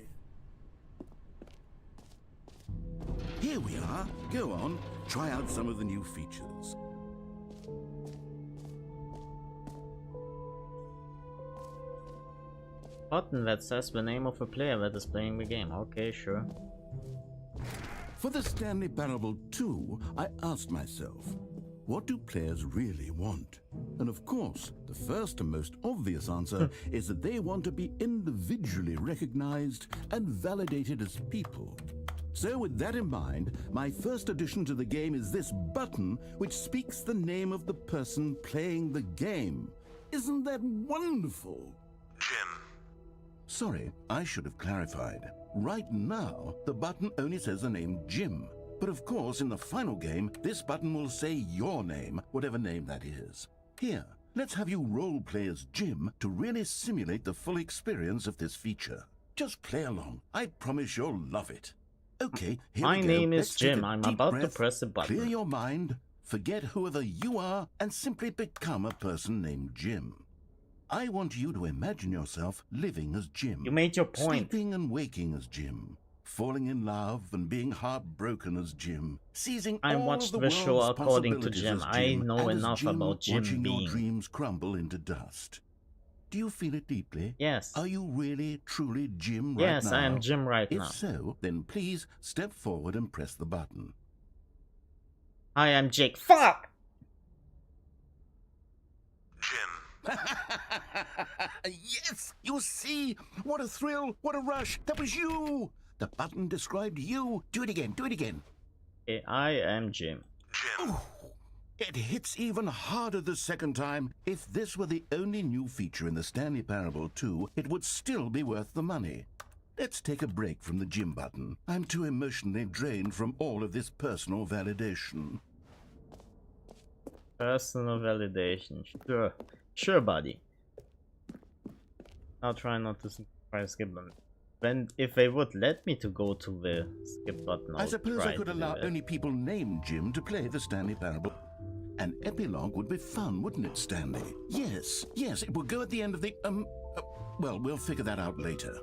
Here we are. Go on, try out some of the new features. Button that says the name of a player that is playing the game. Okay, sure. For the Stanley Parable 2, I asked myself, what do players really want? And of course, the first and most obvious answer is that they want to be individually recognized and validated as people. So with that in mind, my first addition to the game is this button which speaks the name of the person playing the game. Isn't that wonderful? Jim. Sorry, I should have clarified. Right now, the button only says the name Jim. But of course, in the final game, this button will say your name, whatever name that is. Here, let's have you role-play as Jim to really simulate the full experience of this feature. Just play along. I promise you'll love it. Okay, here My we go. name is Let's take Jim. a I'm deep about to breath, press the button. Clear your mind, forget whoever you are, and simply become a person named Jim. I want you to imagine yourself living as Jim. You made your point. Sleeping and waking as Jim. Falling in love and being heartbroken as Jim. Seizing I all watched of the the show world's according to possibilities Jim. as I know and as enough about Jim watching being. your dreams crumble into dust. Do you feel it deeply? Yes. Are you really, truly Jim right Yes, now? I am Jim right If now. so, then please step forward and press the button. Hi, I'm Jake. Fuck! Jim. Yes! You see? What a thrill! What a rush! That was you! The button described you. Do it again. Do it again. Okay, I am Jim. Jim. Ooh, it hits even harder the second time. If this were the only new feature in the Stanley Parable 2, it would still be worth the money. Let's take a break from the Jim button. I'm too emotionally drained from all of this personal validation. Personal validation. Sure. Sure, buddy. I'll try not to skip them. When, if they would let me to go to the skip button, I suppose I could to do allow that. only people named Jim to play the Stanley Parable. An epilogue would be fun, wouldn't it, Stanley? Yes, yes, it would go at the end of the, well, we'll figure that out later.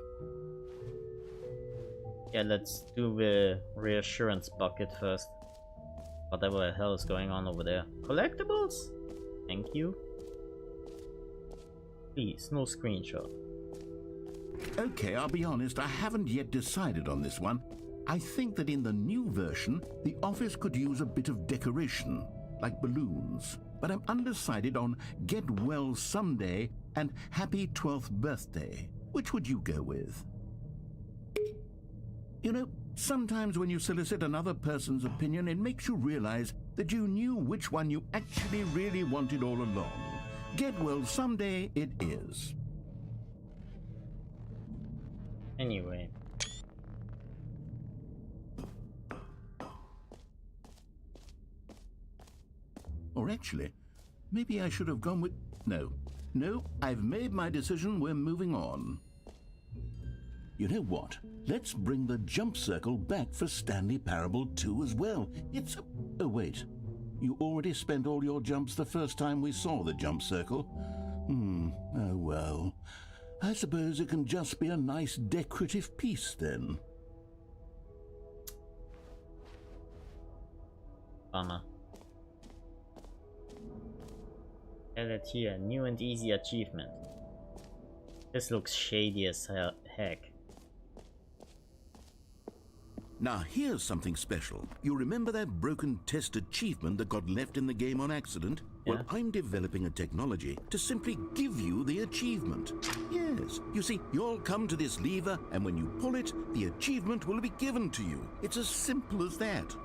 Yeah, let's do the reassurance bucket first. Whatever the hell is going on over there. Collectibles? Thank you. Please, no screenshot. Okay, I'll be honest, I haven't yet decided on this one. I think that in the new version, the office could use a bit of decoration, like balloons. But I'm undecided on Get Well Someday and Happy 12th Birthday. Which would you go with? You know, sometimes when you solicit another person's opinion, it makes you realize that you knew which one you actually really wanted all along. Get Well Someday it is. Anyway. Or actually, maybe I should have gone with... No, I've made my decision, we're moving on. You know what? Let's bring the jump circle back for Stanley Parable 2 as well. It's a... Oh, wait. You already spent all your jumps the first time we saw the jump circle? Oh well. I suppose it can just be a nice decorative piece then. Bummer. Edit here, new and easy achievement. This looks shady as heck. Now here's something special. You remember that broken test achievement that got left in the game on accident? Well, Yeah. I'm developing a technology to simply give you the achievement. Yes, you see, you'll come to this lever, and when you pull it, the achievement will be given to you. It's as simple as that.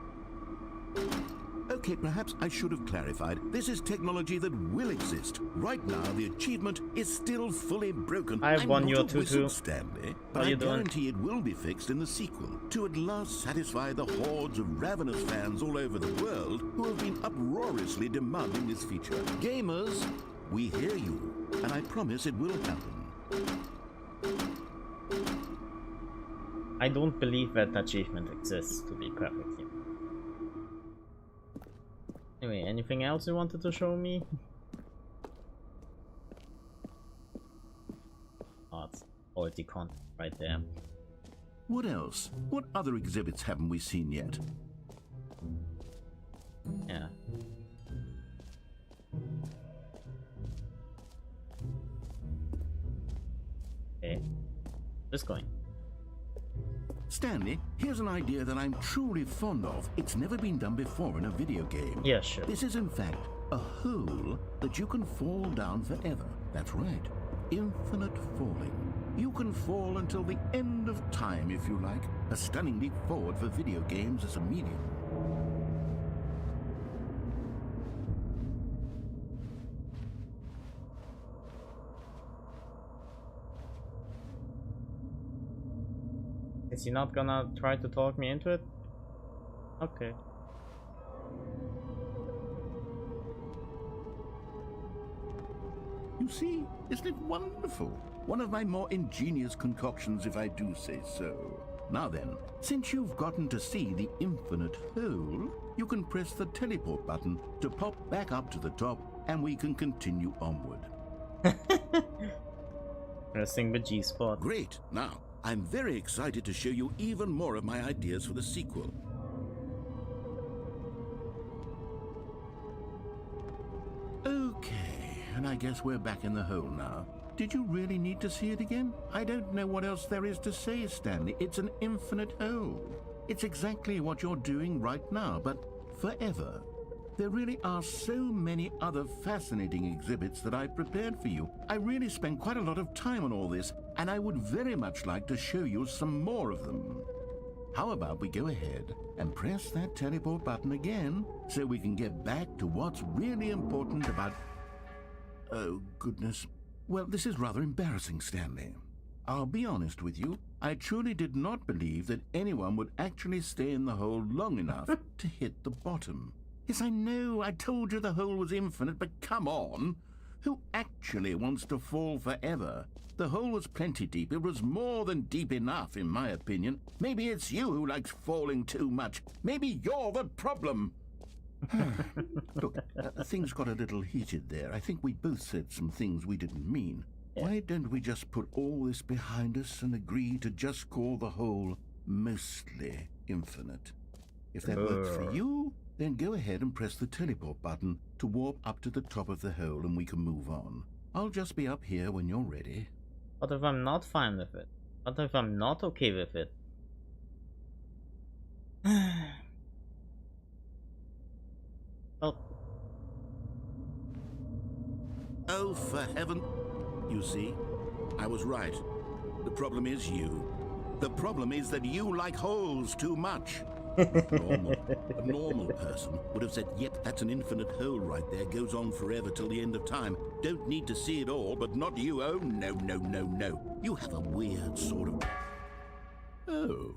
Okay, perhaps I should have clarified. This is technology that will exist. Right now, the achievement is still fully broken. I I'm won not your a wizard, tutu. Stanley, How but I you doing? guarantee it will be fixed in the sequel to at last satisfy the hordes of ravenous fans all over the world who have been uproariously demanding this feature. Gamers, we hear you, and I promise it will happen. I don't believe that achievement exists, to be perfectly. Anyway, anything else you wanted to show me? Oh, it's all the content right there. What else? What other exhibits haven't we seen yet? Yeah. Okay. Just going. Stanley, here's an idea that I'm truly fond of. It's never been done before in a video game. Yeah, sure. This is in fact a hole that you can fall down forever. That's right. Infinite falling. You can fall until the end of time if you like. A stunning leap forward for video games as a medium. Is he not gonna try to talk me into it? Okay. You see, isn't it wonderful? One of my more ingenious concoctions, if I do say so. Now then, since you've gotten to see the infinite hole, you can press the teleport button to pop back up to the top, and we can continue onward. Pressing the G spot. Great! Now, I'm very excited to show you even more of my ideas for the sequel. Okay, and I guess we're back in the hole now. Did you really need to see it again? I don't know what else there is to say, Stanley. It's an infinite hole. It's exactly what you're doing right now, but forever. There really are so many other fascinating exhibits that I've prepared for you. I really spent quite a lot of time on all this, and I would very much like to show you some more of them. How about we go ahead and press that teleport button again so we can get back to what's really important about... Oh, goodness. Well, this is rather embarrassing, Stanley. I'll be honest with you. I truly did not believe that anyone would actually stay in the hole long enough to hit the bottom. Yes, I know, I told you the hole was infinite, but come on. Who actually wants to fall forever? The hole was plenty deep. It was more than deep enough, in my opinion. Maybe it's you who likes falling too much. Maybe you're the problem. Look, things got a little heated there. I think we both said some things we didn't mean. Yeah. Why don't we just put all this behind us and agree to just call the hole mostly infinite? If that works for you, then go ahead and press the teleport button to warp up to the top of the hole and we can move on. I'll just be up here when you're ready. What if I'm not fine with it? What if I'm not okay with it? Well, Oh, for heaven... You see, I was right. The problem is you. The problem is that you like holes too much. A normal person would have said, yep, that's an infinite hole right there, goes on forever till the end of time. Don't need to see it all, but not you. Oh, no, no, no, no. You have a weird sort of... Oh.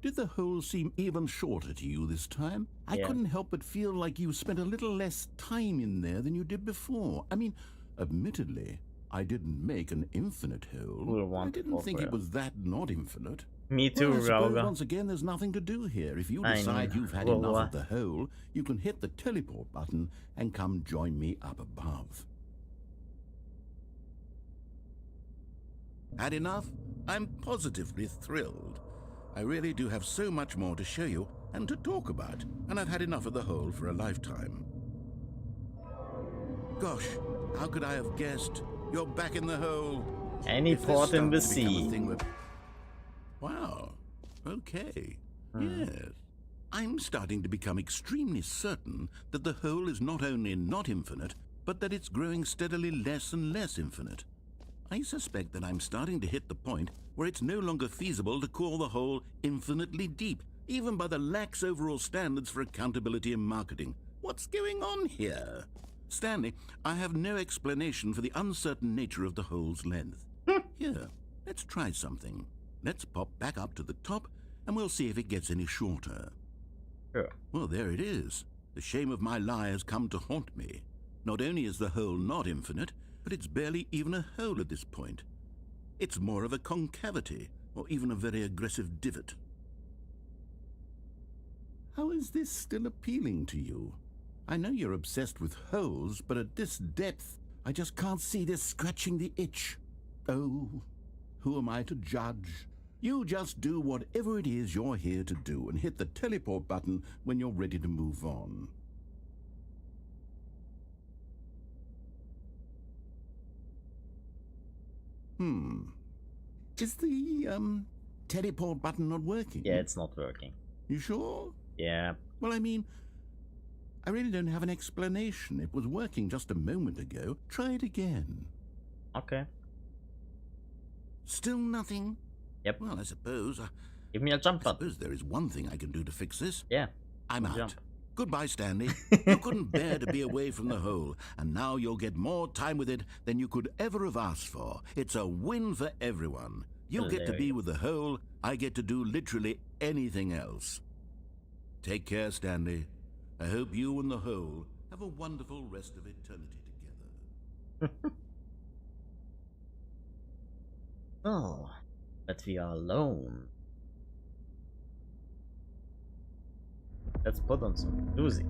Did the hole seem even shorter to you this time? I Yeah. couldn't help but feel like you spent a little less time in there than you did before. I mean, admittedly, I didn't make an infinite hole. We'll I want didn't for think it forever. was that not infinite. Me too, Well, I suppose Rauga. once again, there's nothing to do here. If you I decide know. you've had Well, enough what? of the hole, you can hit the teleport button and come join me up above. Had enough? I'm positively thrilled. I really do have so much more to show you and to talk about, and I've had enough of the hole for a lifetime. Gosh, how could I have guessed? You're back in the hole. Any If this port in the starts to become a sea. thing where- Wow. Okay. Yes. I'm starting to become extremely certain that the hole is not only not infinite, but that it's growing steadily less and less infinite. I suspect that I'm starting to hit the point where it's no longer feasible to call the hole infinitely deep, even by the lax overall standards for accountability in marketing. What's going on here? Stanley, I have no explanation for the uncertain nature of the hole's length. Here, let's try something. Let's pop back up to the top, and we'll see if it gets any shorter. Sure. Well, there it is. The shame of my lie has come to haunt me. Not only is the hole not infinite, but it's barely even a hole at this point. It's more of a concavity, or even a very aggressive divot. How is this still appealing to you? I know you're obsessed with holes, but at this depth, I just can't see this scratching the itch. Oh, who am I to judge? You just do whatever it is you're here to do and hit the teleport button when you're ready to move on. Is the, teleport button not working? Yeah, it's not working. You sure? Yeah. Well, I mean, I really don't have an explanation. It was working just a moment ago. Try it again. Okay. Still nothing? Yep. Well, I suppose... Give me a jump I button. suppose there is one thing I can do to fix this. Yeah. I'm out. Jump. Goodbye, Stanley. You couldn't bear to be away from the hole, and now you'll get more time with it than you could ever have asked for. It's a win for everyone. You get to be with the hole, I get to do literally anything else. Take care, Stanley. I hope you and the hole have a wonderful rest of eternity together. Oh, but we are alone. Let's put on some music.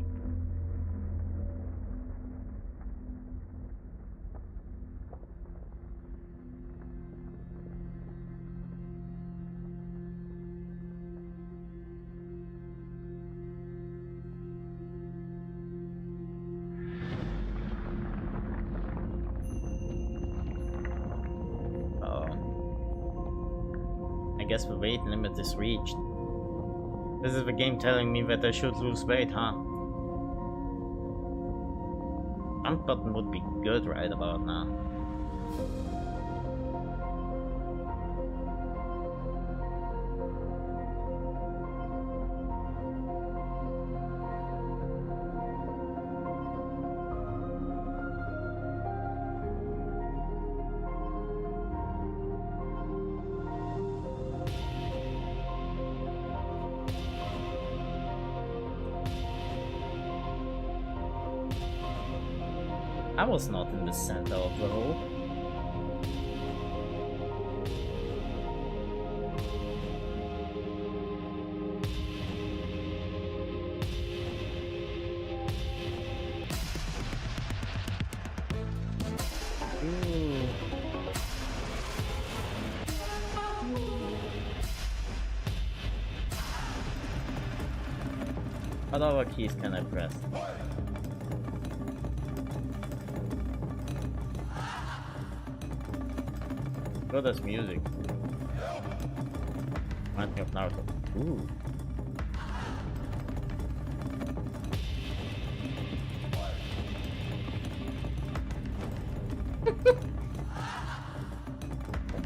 I guess the weight limit is reached. This is the game telling me that I should lose weight, huh? Jump button would be good right about now. I was not in the center of the hole. Ooh. What other keys can I press? Oh, that's music. Reminds me of Naruto. Ooh. Oh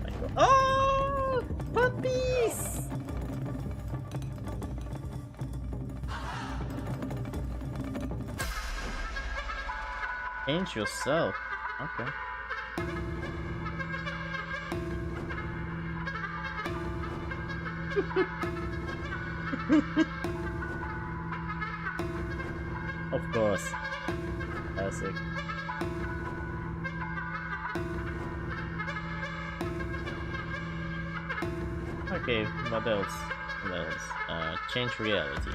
my god. Oh! Puppies! Change yourself. Okay. Of course. Classic. Okay, what else? What else? Change reality.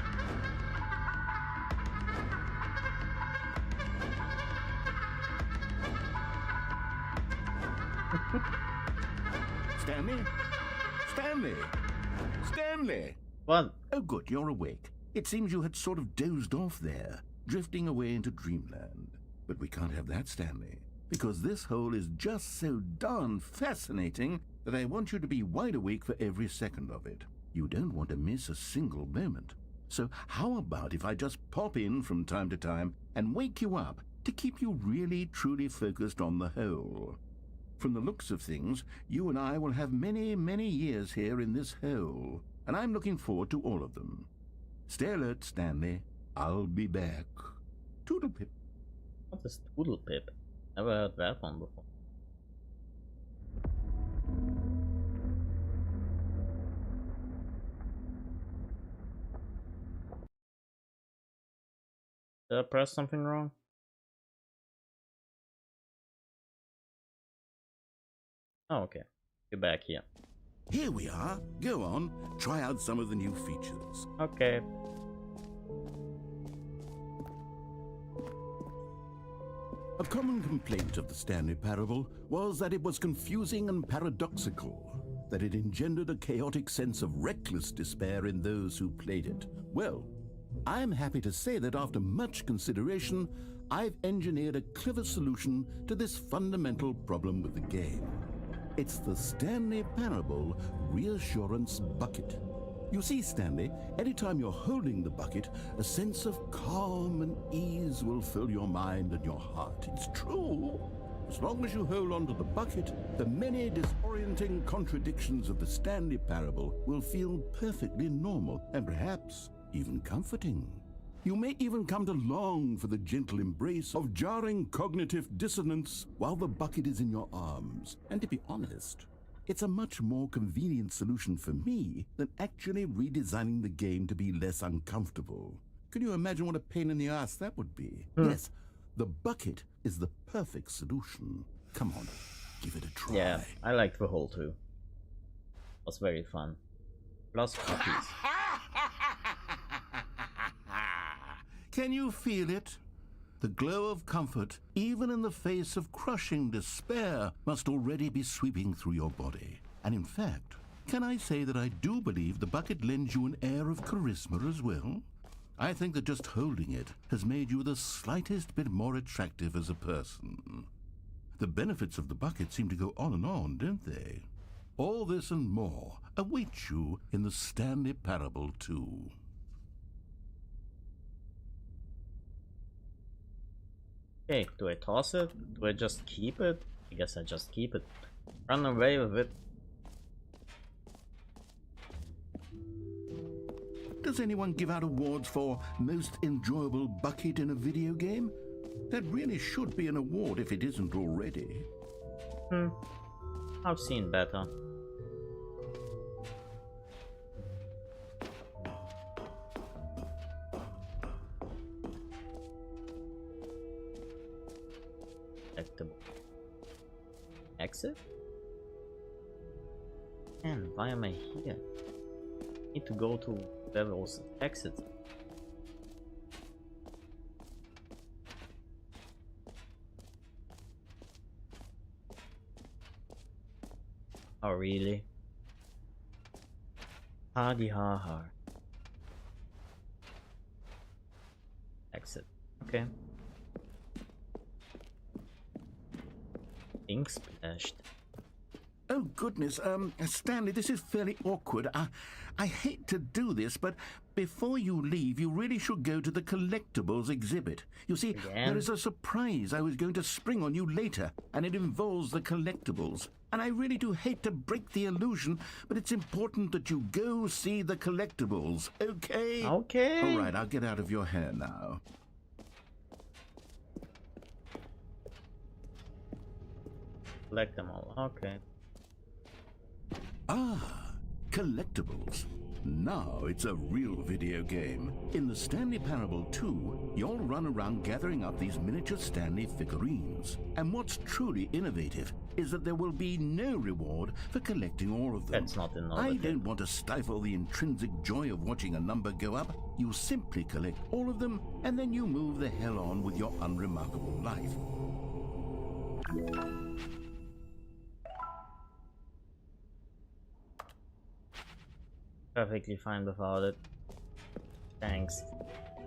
Stanley? Stanley? Stanley! What? Oh, good, you're awake. It seems you had sort of dozed off there, drifting away into dreamland. But we can't have that, Stanley, because this hole is just so darn fascinating that I want you to be wide awake for every second of it. You don't want to miss a single moment. So how about if I just pop in from time to time and wake you up to keep you really truly focused on the hole? From the looks of things, you and I will have many, many years here in this hole, and I'm looking forward to all of them. Stay alert, Stanley. I'll be back. Toodlepip. What is Toodlepip? Never heard that one before. Did I press something wrong? Oh, okay. You're back here. Here we are. Go on. Try out some of the new features. Okay. A common complaint of the Stanley Parable was that it was confusing and paradoxical, that it engendered a chaotic sense of reckless despair in those who played it. Well, I'm happy to say that after much consideration, I've engineered a clever solution to this fundamental problem with the game. It's the Stanley Parable Reassurance Bucket. You see, Stanley, anytime you're holding the bucket, a sense of calm and ease will fill your mind and your heart. It's true. As long as you hold on to the bucket, the many disorienting contradictions of the Stanley Parable will feel perfectly normal and perhaps even comforting. You may even come to long for the gentle embrace of jarring cognitive dissonance while the bucket is in your arms. And to be honest, it's a much more convenient solution for me than actually redesigning the game to be less uncomfortable. Can you imagine what a pain in the ass that would be? Yes, the bucket is the perfect solution. Come on, give it a try. Yeah, I liked the hole too. It was very fun. Plus puppies. Can you feel it? The glow of comfort, even in the face of crushing despair, must already be sweeping through your body. And in fact, can I say that I do believe the bucket lends you an air of charisma as well? I think that just holding it has made you the slightest bit more attractive as a person. The benefits of the bucket seem to go on, don't they? All this and more await you in the Stanley Parable 2. Okay, do I toss it? Do I just keep it? I guess I just keep it. Run away with it. Does anyone give out awards for most enjoyable bucket in a video game? That really should be an award if it isn't already. I've seen better. Exit? And why am I here? Need to go to levels exit. Oh really? Hardy ha ha. Exit. Okay. Ink splashed. Oh goodness, Stanley, this is fairly awkward. I hate to do this, but before you leave, you really should go to the collectibles exhibit. You see, there is a surprise I was going to spring on you later, and it involves the collectibles. And I really do hate to break the illusion, but it's important that you go see the collectibles, okay? Okay. All right, I'll get out of your hair now. Collect them all. Okay. Ah, collectibles. Now it's a real video game. In the Stanley Parable 2, you'll run around gathering up these miniature Stanley figurines. And what's truly innovative is that there will be no reward for collecting all of them. That's not innovative. I don't want to stifle the intrinsic joy of watching a number go up. You simply collect all of them, and then you move the hell on with your unremarkable life. Perfectly fine without it. Thanks.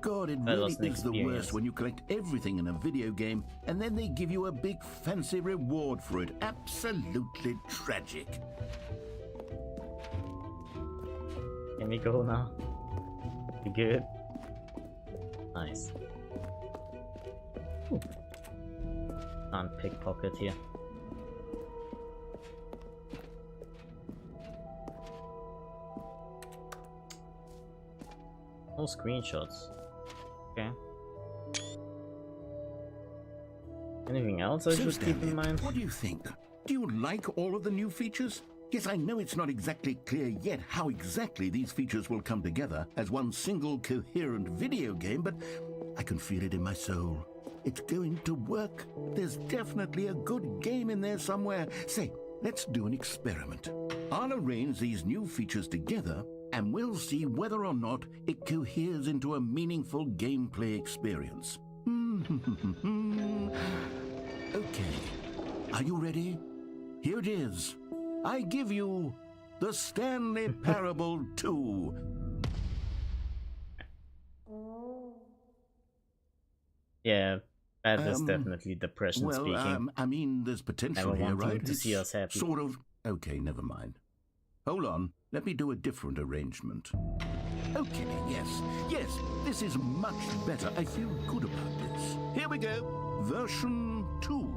God, it That really was an is the experience. worst when you collect everything in a video game and then they give you a big fancy reward for it. Absolutely tragic. Can we go now? You good? Nice. Ooh. Can't pickpocket here. No screenshots. Okay. Anything else I should keep in mind? What do you think? Do you like all of the new features? Yes, I know it's not exactly clear yet how exactly these features will come together as one single coherent video game, but I can feel it in my soul. It's going to work. There's definitely a good game in there somewhere. Say, let's do an experiment. I'll arrange these new features together, and we'll see whether or not it coheres into a meaningful gameplay experience. Okay, are you ready? Here it is. I give you the Stanley Parable 2. Yeah, that is definitely depression speaking. I mean, there's potential Never here, want right? to see us happy. Sort of. Okay, never mind. Hold on. Let me do a different arrangement. Okay, yes, this is much better. I feel good about this. Here we go. Version 2.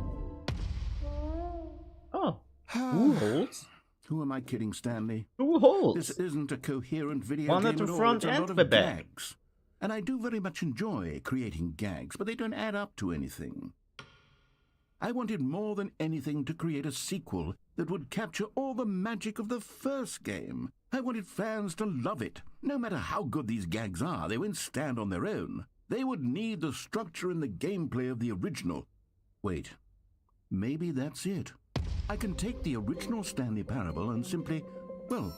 Oh, 2 holes? Who am I kidding, Stanley? 2 holes! This isn't a coherent video One game at the at all. front It's a and lot of the back. gags. And I do very much enjoy creating gags, but they don't add up to anything. I wanted more than anything to create a sequel that would capture all the magic of the first game. I wanted fans to love it. No matter how good these gags are, they won't stand on their own. They would need the structure and the gameplay of the original. Wait, maybe that's it. I can take the original Stanley Parable and simply, well,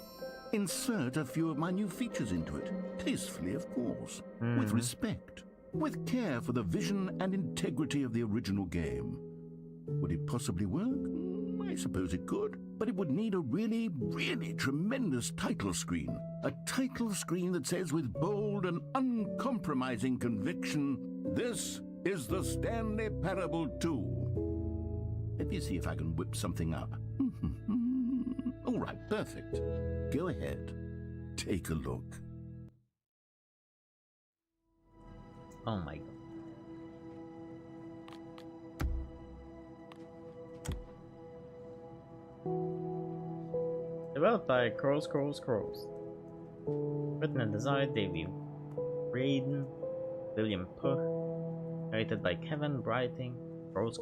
insert a few of my new features into it. Tastefully, of course. With respect. With care for the vision and integrity of the original game. Would it possibly work? I suppose it could. But it would need a really, really tremendous title screen. A title screen that says with bold and uncompromising conviction, "This is the Stanley Parable 2. Let me see if I can whip something up. All right, perfect. Go ahead. Take a look. Oh my god. Developed by Crows. Written and designed David Braden, William Puch. Created by Kevin Brighting, Crows.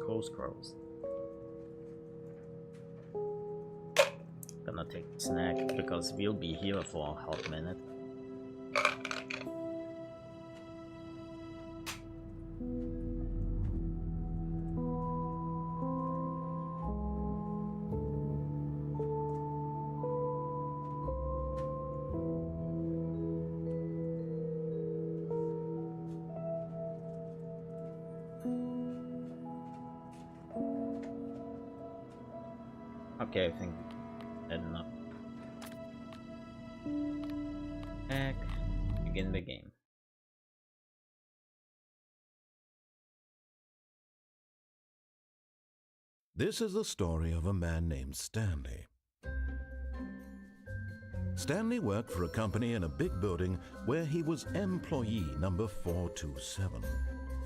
Gonna take a snack because we'll be here for a hot minute. Okay, I think that's enough. Back. Begin the game. This is the story of a man named Stanley. Stanley worked for a company in a big building where he was employee number 427.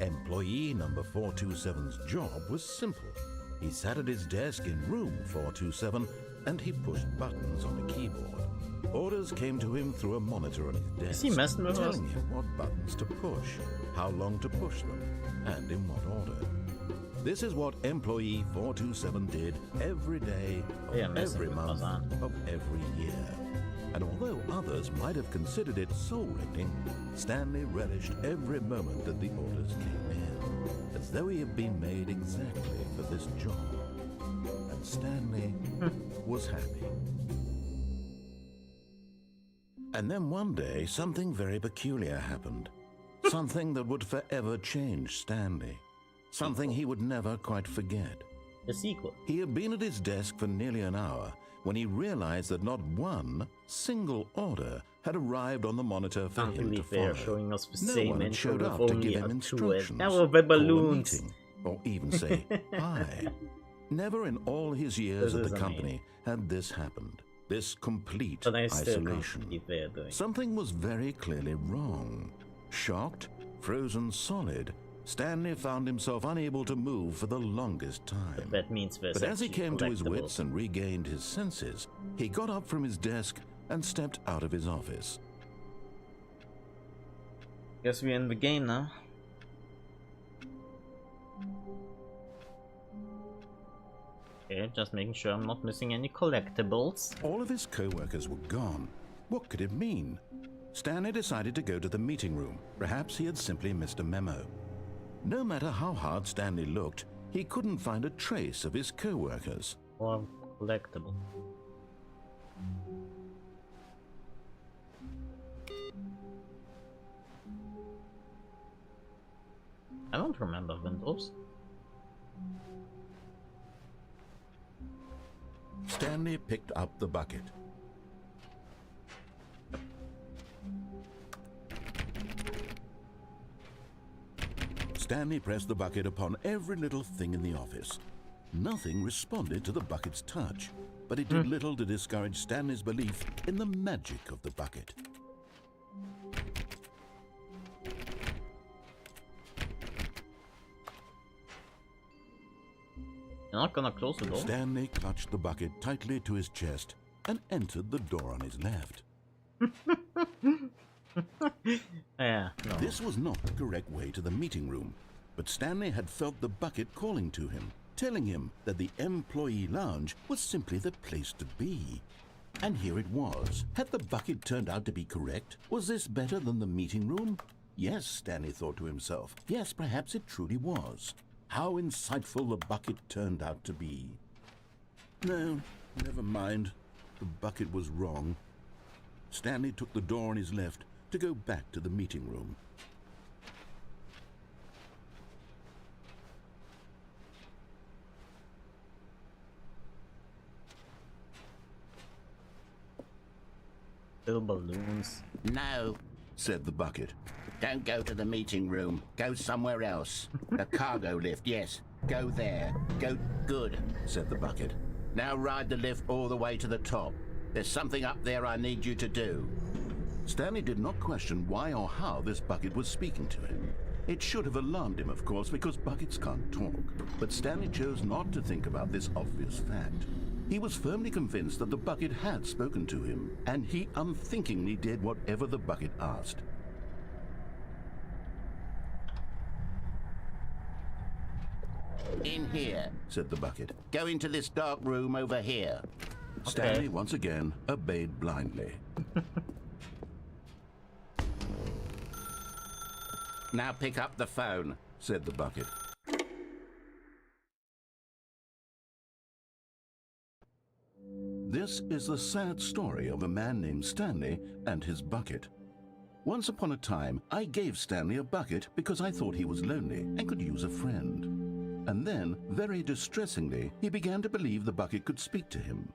Employee number 427's job was simple. He sat at his desk in room 427 and he pushed buttons on a keyboard. Orders came to him through a monitor on his desk, Is he messing with us? telling him what buttons to push, how long to push them, and in what order. This is what employee 427 did every day of Yeah, messing every with month us, of every year. And although others might have considered it soul-rending, Stanley relished every moment that the orders came in, as though he had been made exactly for this job. And Stanley was happy. And then one day, something very peculiar happened. Something that would forever change Stanley. Something he would never quite forget. The sequel. He had been at his desk for nearly an hour when he realized that not one single order had arrived on the monitor for Can't him to believe they are follow. showing us the No same one had intro showed with up to only give him a instructions, Now with call a balloons. meeting, or even say hi. Never in all his years This at is the amazing. company had this happened. this complete But I still can't isolation. believe they're doing. Something was very clearly wrong. Shocked, frozen solid, Stanley found himself unable to move for the longest time. That means there's But as he actually came to his wits collectibles. and regained his senses, he got up from his desk and stepped out of his office. Guess we're in the game now. Okay, just making sure I'm not missing any collectibles. All of his co-workers were gone. What could it mean? Stanley decided to go to the meeting room. Perhaps he had simply missed a memo. No matter how hard Stanley looked, he couldn't find a trace of his co-workers. Or collectible. I don't remember Windows. Stanley picked up the bucket. Stanley pressed the bucket upon every little thing in the office. Nothing responded to the bucket's touch, but it did little to discourage Stanley's belief in the magic of the bucket. You're not gonna close the door? Stanley clutched the bucket tightly to his chest and entered the door on his left. Yeah, no. This was not the correct way to the meeting room, but Stanley had felt the bucket calling to him, telling him that the employee lounge was simply the place to be. And here it was. Had the bucket turned out to be correct? Was this better than the meeting room? Yes, Stanley thought to himself. Yes, perhaps it truly was. How insightful the bucket turned out to be. No, never mind. The bucket was wrong. Stanley took the door on his left to go back to the meeting room. Little balloons. No, Said the bucket. don't go to the meeting room. Go somewhere else. The cargo lift, yes. Go there. Go good. Said the bucket. Now ride the lift all the way to the top. There's something up there I need you to do. Stanley did not question why or how this bucket was speaking to him. It should have alarmed him, of course, because buckets can't talk. But Stanley chose not to think about this obvious fact. He was firmly convinced that the bucket had spoken to him, and he unthinkingly did whatever the bucket asked. In here. Said the bucket. Go into this dark room over here. Stanley once again obeyed blindly. Now pick up the phone. Said the bucket. This is the sad story of a man named Stanley and his bucket. Once upon a time, I gave Stanley a bucket because I thought he was lonely and could use a friend. And then, very distressingly, he began to believe the bucket could speak to him.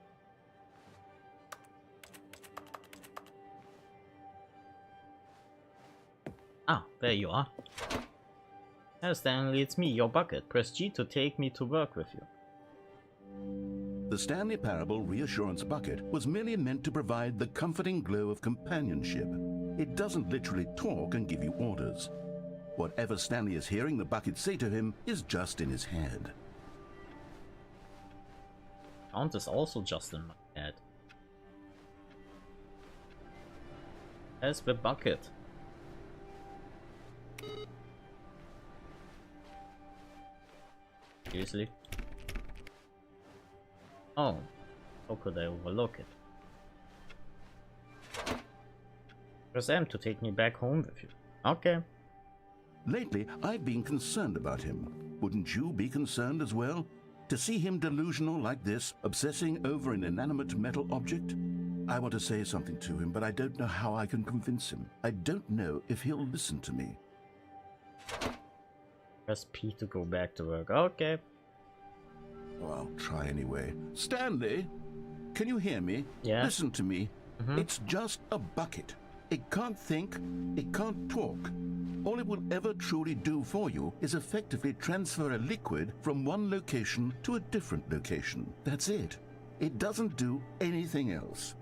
Ah, there you are. Hello Stanley, it's me, your bucket. Press G to take me to work with you. The Stanley Parable Reassurance Bucket was merely meant to provide the comforting glow of companionship. It doesn't literally talk and give you orders. Whatever Stanley is hearing the bucket say to him is just in his head. Count is also just in my head. As the bucket. Seriously? Oh, how could I overlook it? Press M to take me back home with you. Okay. Lately, I've been concerned about him. Wouldn't you be concerned as well? To see him delusional like this, obsessing over an inanimate metal object? I want to say something to him, but I don't know how I can convince him. I don't know if he'll listen to me. Press P to go back to work. Okay. Oh, I'll try anyway. Stanley, can you hear me? Yeah. Listen to me. It's just a bucket. It can't think, it can't talk. All it will ever truly do for you is effectively transfer a liquid from one location to a different location. That's it. It doesn't do anything else.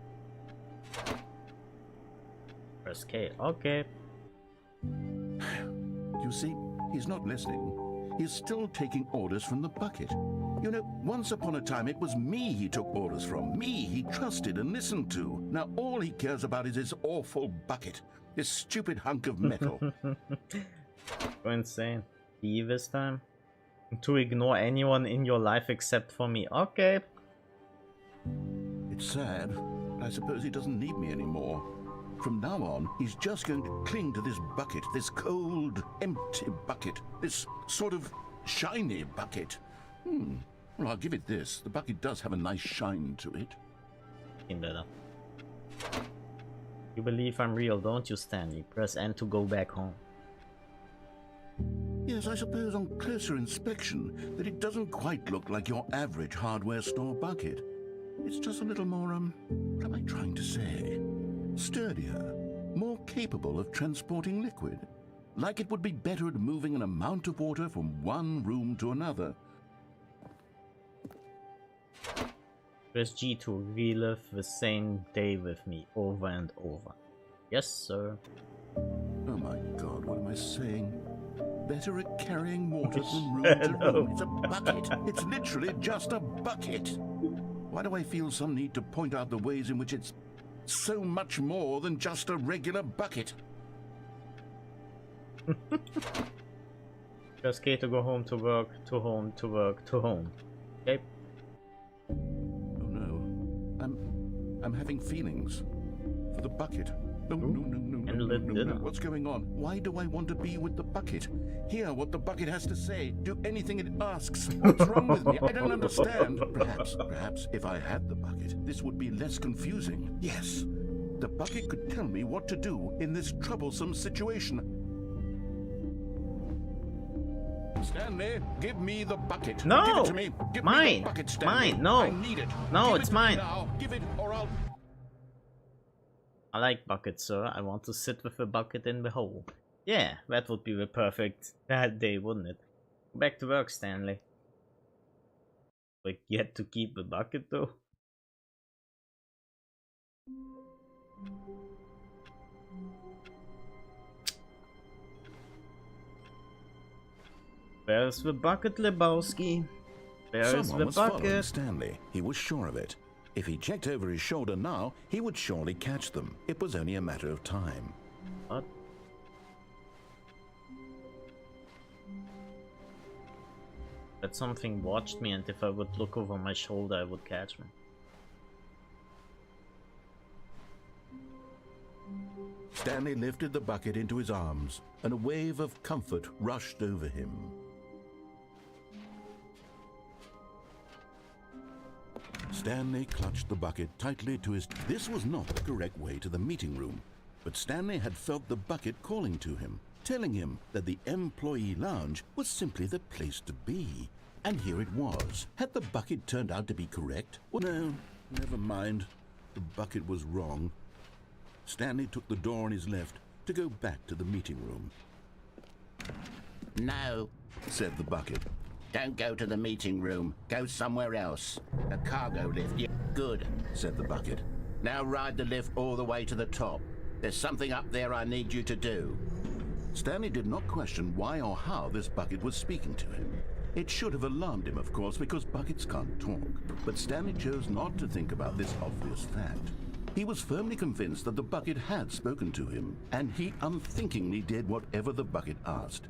Press K. Okay. You see, he's not listening. He's still taking orders from the bucket. You know, once upon a time it was me he took orders from. Me he trusted and listened to. Now all he cares about is his awful bucket. This stupid hunk of metal. Go insane. Leave this time. To ignore anyone in your life except for me. Okay. It's sad, but I suppose he doesn't need me anymore. From now on, he's just going to cling to this bucket, this cold, empty bucket, this sort of shiny bucket. Well, I'll give it this. The bucket does have a nice shine to it. Better. You believe I'm real, don't you, Stanley? Press N to go back home. Yes, I suppose on closer inspection that it doesn't quite look like your average hardware store bucket. It's just a little more, what am I trying to say? Sturdier, more capable of transporting liquid. Like it would be better at moving an amount of water from one room to another. Press G to relive the same day with me over and over. Yes, sir. Oh my god, what am I saying? Better at carrying water from room to room. It's a bucket. It's literally just a bucket. Why do I feel some need to point out the ways in which it's so much more than just a regular bucket? Press K to go home to work, to home, to work, to home. Okay. Oh no. I'm having feelings. For the bucket. No, no, no, no, no, no, no. What's going on? Why do I want to be with the bucket? Hear what the bucket has to say. Do anything it asks. What's wrong with me? I don't understand. Perhaps if I had the bucket, this would be less confusing. Yes. The bucket could tell me what to do in this troublesome situation. Stanley, give me the bucket. No! Give it to me. Give mine. me the bucket, Stanley. Mine. No. I need it. No, give it's it mine. Now. Give it or I'll... I like buckets, sir. I want to sit with a bucket in the hole. Yeah, that would be the perfect day, wouldn't it? Go back to work, Stanley. Like, get to keep the bucket, though. Where's the bucket, Lebowski? Where's Someone the was following bucket? Stanley. He was sure of it. If he checked over his shoulder now, he would surely catch them. It was only a matter of time. What? That something watched me, and if I would look over my shoulder, I would catch me. Stanley lifted the bucket into his arms, and a wave of comfort rushed over him. Stanley clutched the bucket tightly to his... This was not the correct way to the meeting room, but Stanley had felt the bucket calling to him, telling him that the employee lounge was simply the place to be. And here it was. Had the bucket turned out to be correct? Well, no, never mind. The bucket was wrong. Stanley took the door on his left to go back to the meeting room. No, Said the bucket. don't go to the meeting room. Go somewhere else. A cargo lift. Yeah, good. Said the bucket. Now ride the lift all the way to the top. There's something up there I need you to do. Stanley did not question why or how this bucket was speaking to him. It should have alarmed him, of course, because buckets can't talk. But Stanley chose not to think about this obvious fact. He was firmly convinced that the bucket had spoken to him, and he unthinkingly did whatever the bucket asked.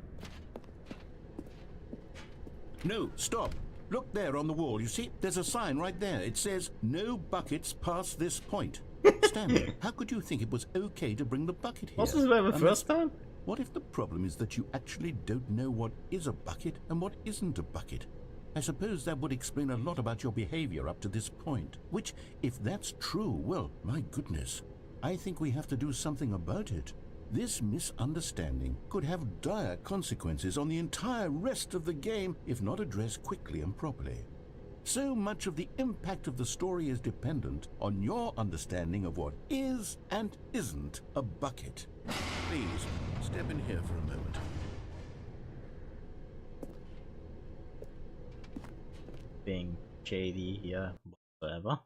No, stop. Look there on the wall. You see, there's a sign right there. It says, "No buckets past this point." Stanley, how could you think it was okay to bring the bucket here? Wasn't that the first time? What if the problem is that you actually don't know what is a bucket and what isn't a bucket? I suppose that would explain a lot about your behavior up to this point. Which, if that's true, well, my goodness, I think we have to do something about it. This misunderstanding could have dire consequences on the entire rest of the game if not addressed quickly and properly. So much of the impact of the story is dependent on your understanding of what is and isn't a bucket. Please, step in here for a moment. Being shady here. whatever.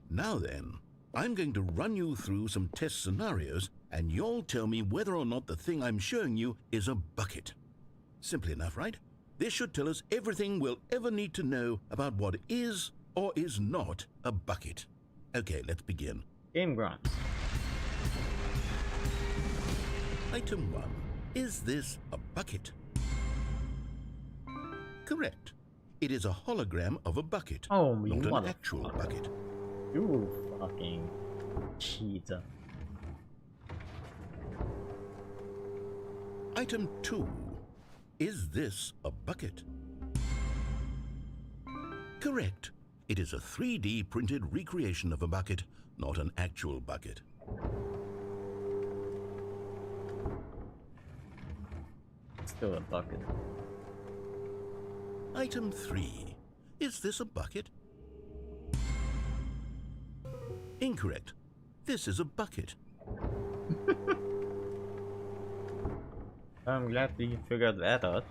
Now then, I'm going to run you through some test scenarios, and you'll tell me whether or not the thing I'm showing you is a bucket. Simple enough, right? This should tell us everything we'll ever need to know about what is or is not a bucket. Okay, let's begin. Game Grumps. Item 1. Is this a bucket? Correct. It is a hologram of a bucket, Oh, not an actual bucket. You fucking cheater. Item 2. Is this a bucket? Correct. It is a 3D printed recreation of a bucket, not an actual bucket. Still a bucket. Item 3. Is this a bucket? Incorrect. This is a bucket. I'm glad we figured that out.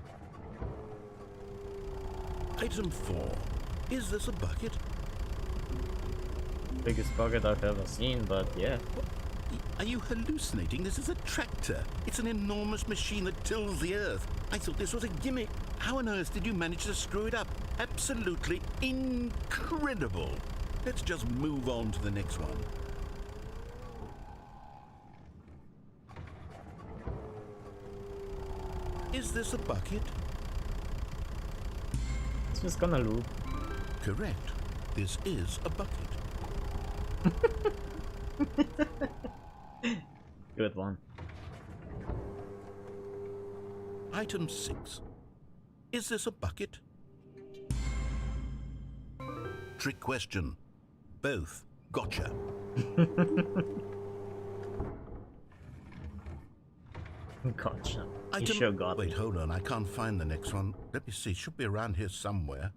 Item 4. Is this a bucket? Biggest bucket I've ever seen, but yeah. Are you hallucinating? This is a tractor. It's an enormous machine that tills the earth. I thought this was a gimmick. How on earth did you manage to screw it up? Absolutely incredible. Let's just move on to the next one. Is this a bucket? It's just gonna loop. Correct. This is a bucket. Good one. Item 6. Is this a bucket? Trick question. Both. Gotcha. Gotcha. You sure got Wait, me. hold on. I can't find the next one. Let me see. It should be around here somewhere.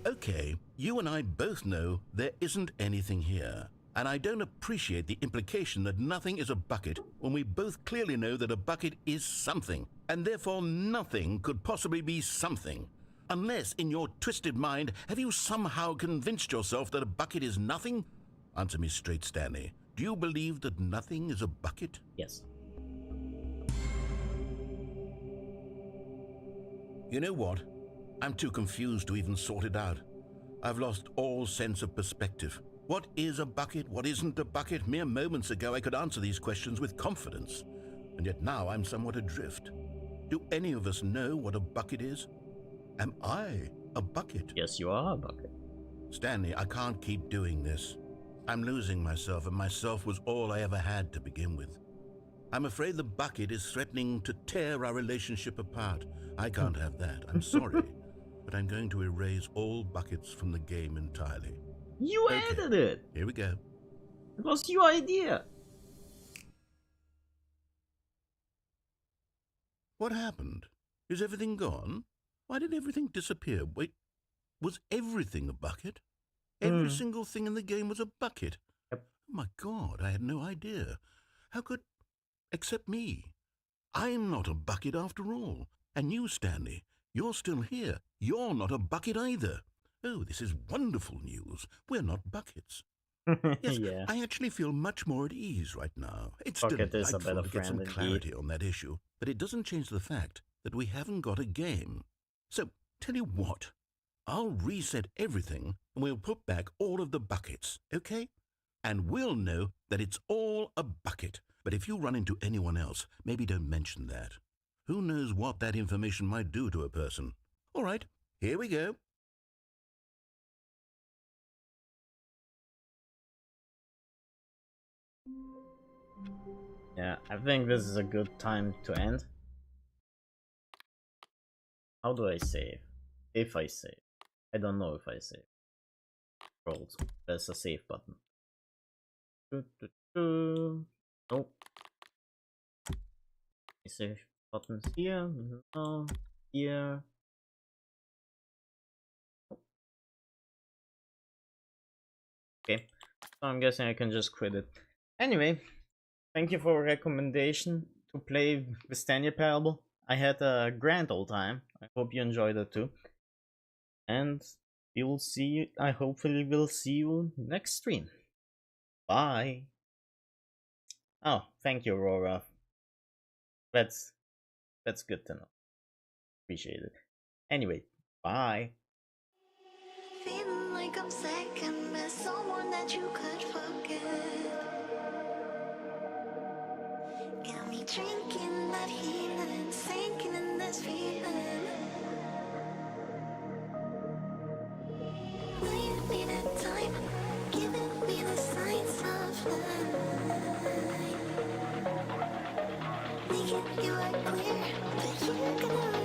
Okay, you and I both know there isn't anything here. And I don't appreciate the implication that nothing is a bucket when we both clearly know that a bucket is something, and therefore nothing could possibly be something. Unless, in your twisted mind, have you somehow convinced yourself that a bucket is nothing? Answer me straight, Stanley. Do you believe that nothing is a bucket? Yes. You know what? I'm too confused to even sort it out. I've lost all sense of perspective. What is a bucket? What isn't a bucket? Mere moments ago I could answer these questions with confidence. And yet now I'm somewhat adrift. Do any of us know what a bucket is? Am I a bucket? Yes, you are a bucket. Stanley, I can't keep doing this. I'm losing myself, and myself was all I ever had to begin with. I'm afraid the bucket is threatening to tear our relationship apart. I can't have that. I'm sorry. But I'm going to erase all buckets from the game entirely. You Okay, added it! Here we go. It was your idea! What happened? Is everything gone? Why did everything disappear? Wait, was everything a bucket? Every single thing in the game was a bucket? Yep. Oh my God, I had no idea. How could... Except me. I'm not a bucket after all. And you, Stanley, you're still here. You're not a bucket either. Oh, this is wonderful news. We're not buckets. Yes, Yeah. I actually feel much more at ease right now. It's Bucket is a delightful better to get some friend clarity on that issue, but it doesn't change the fact that we haven't got a game. So, tell you what, I'll reset everything and we'll put back all of the buckets, okay? And we'll know that it's all a bucket. But if you run into anyone else, maybe don't mention that. Who knows what that information might do to a person? All right, here we go. Yeah, I think this is a good time to end. How do I save? If I save. I don't know if I save. Rolled. There's a save button. Nope. Save buttons here. No. Here. Okay. So I'm guessing I can just quit it. Anyway, thank you for a recommendation to play the Stanley Parable. I had a grand old time. I hope you enjoyed it too. And you'll see. I hopefully will see you next stream. Bye. Oh, thank you, Aurora. That's good to know. Appreciate it. Anyway, bye. Feeling like I'm second with someone that you could forget. Got me drinking that healing, sinking in this feeling. Leave me the time, giving me the signs of life. Making you are clear, but you're gonna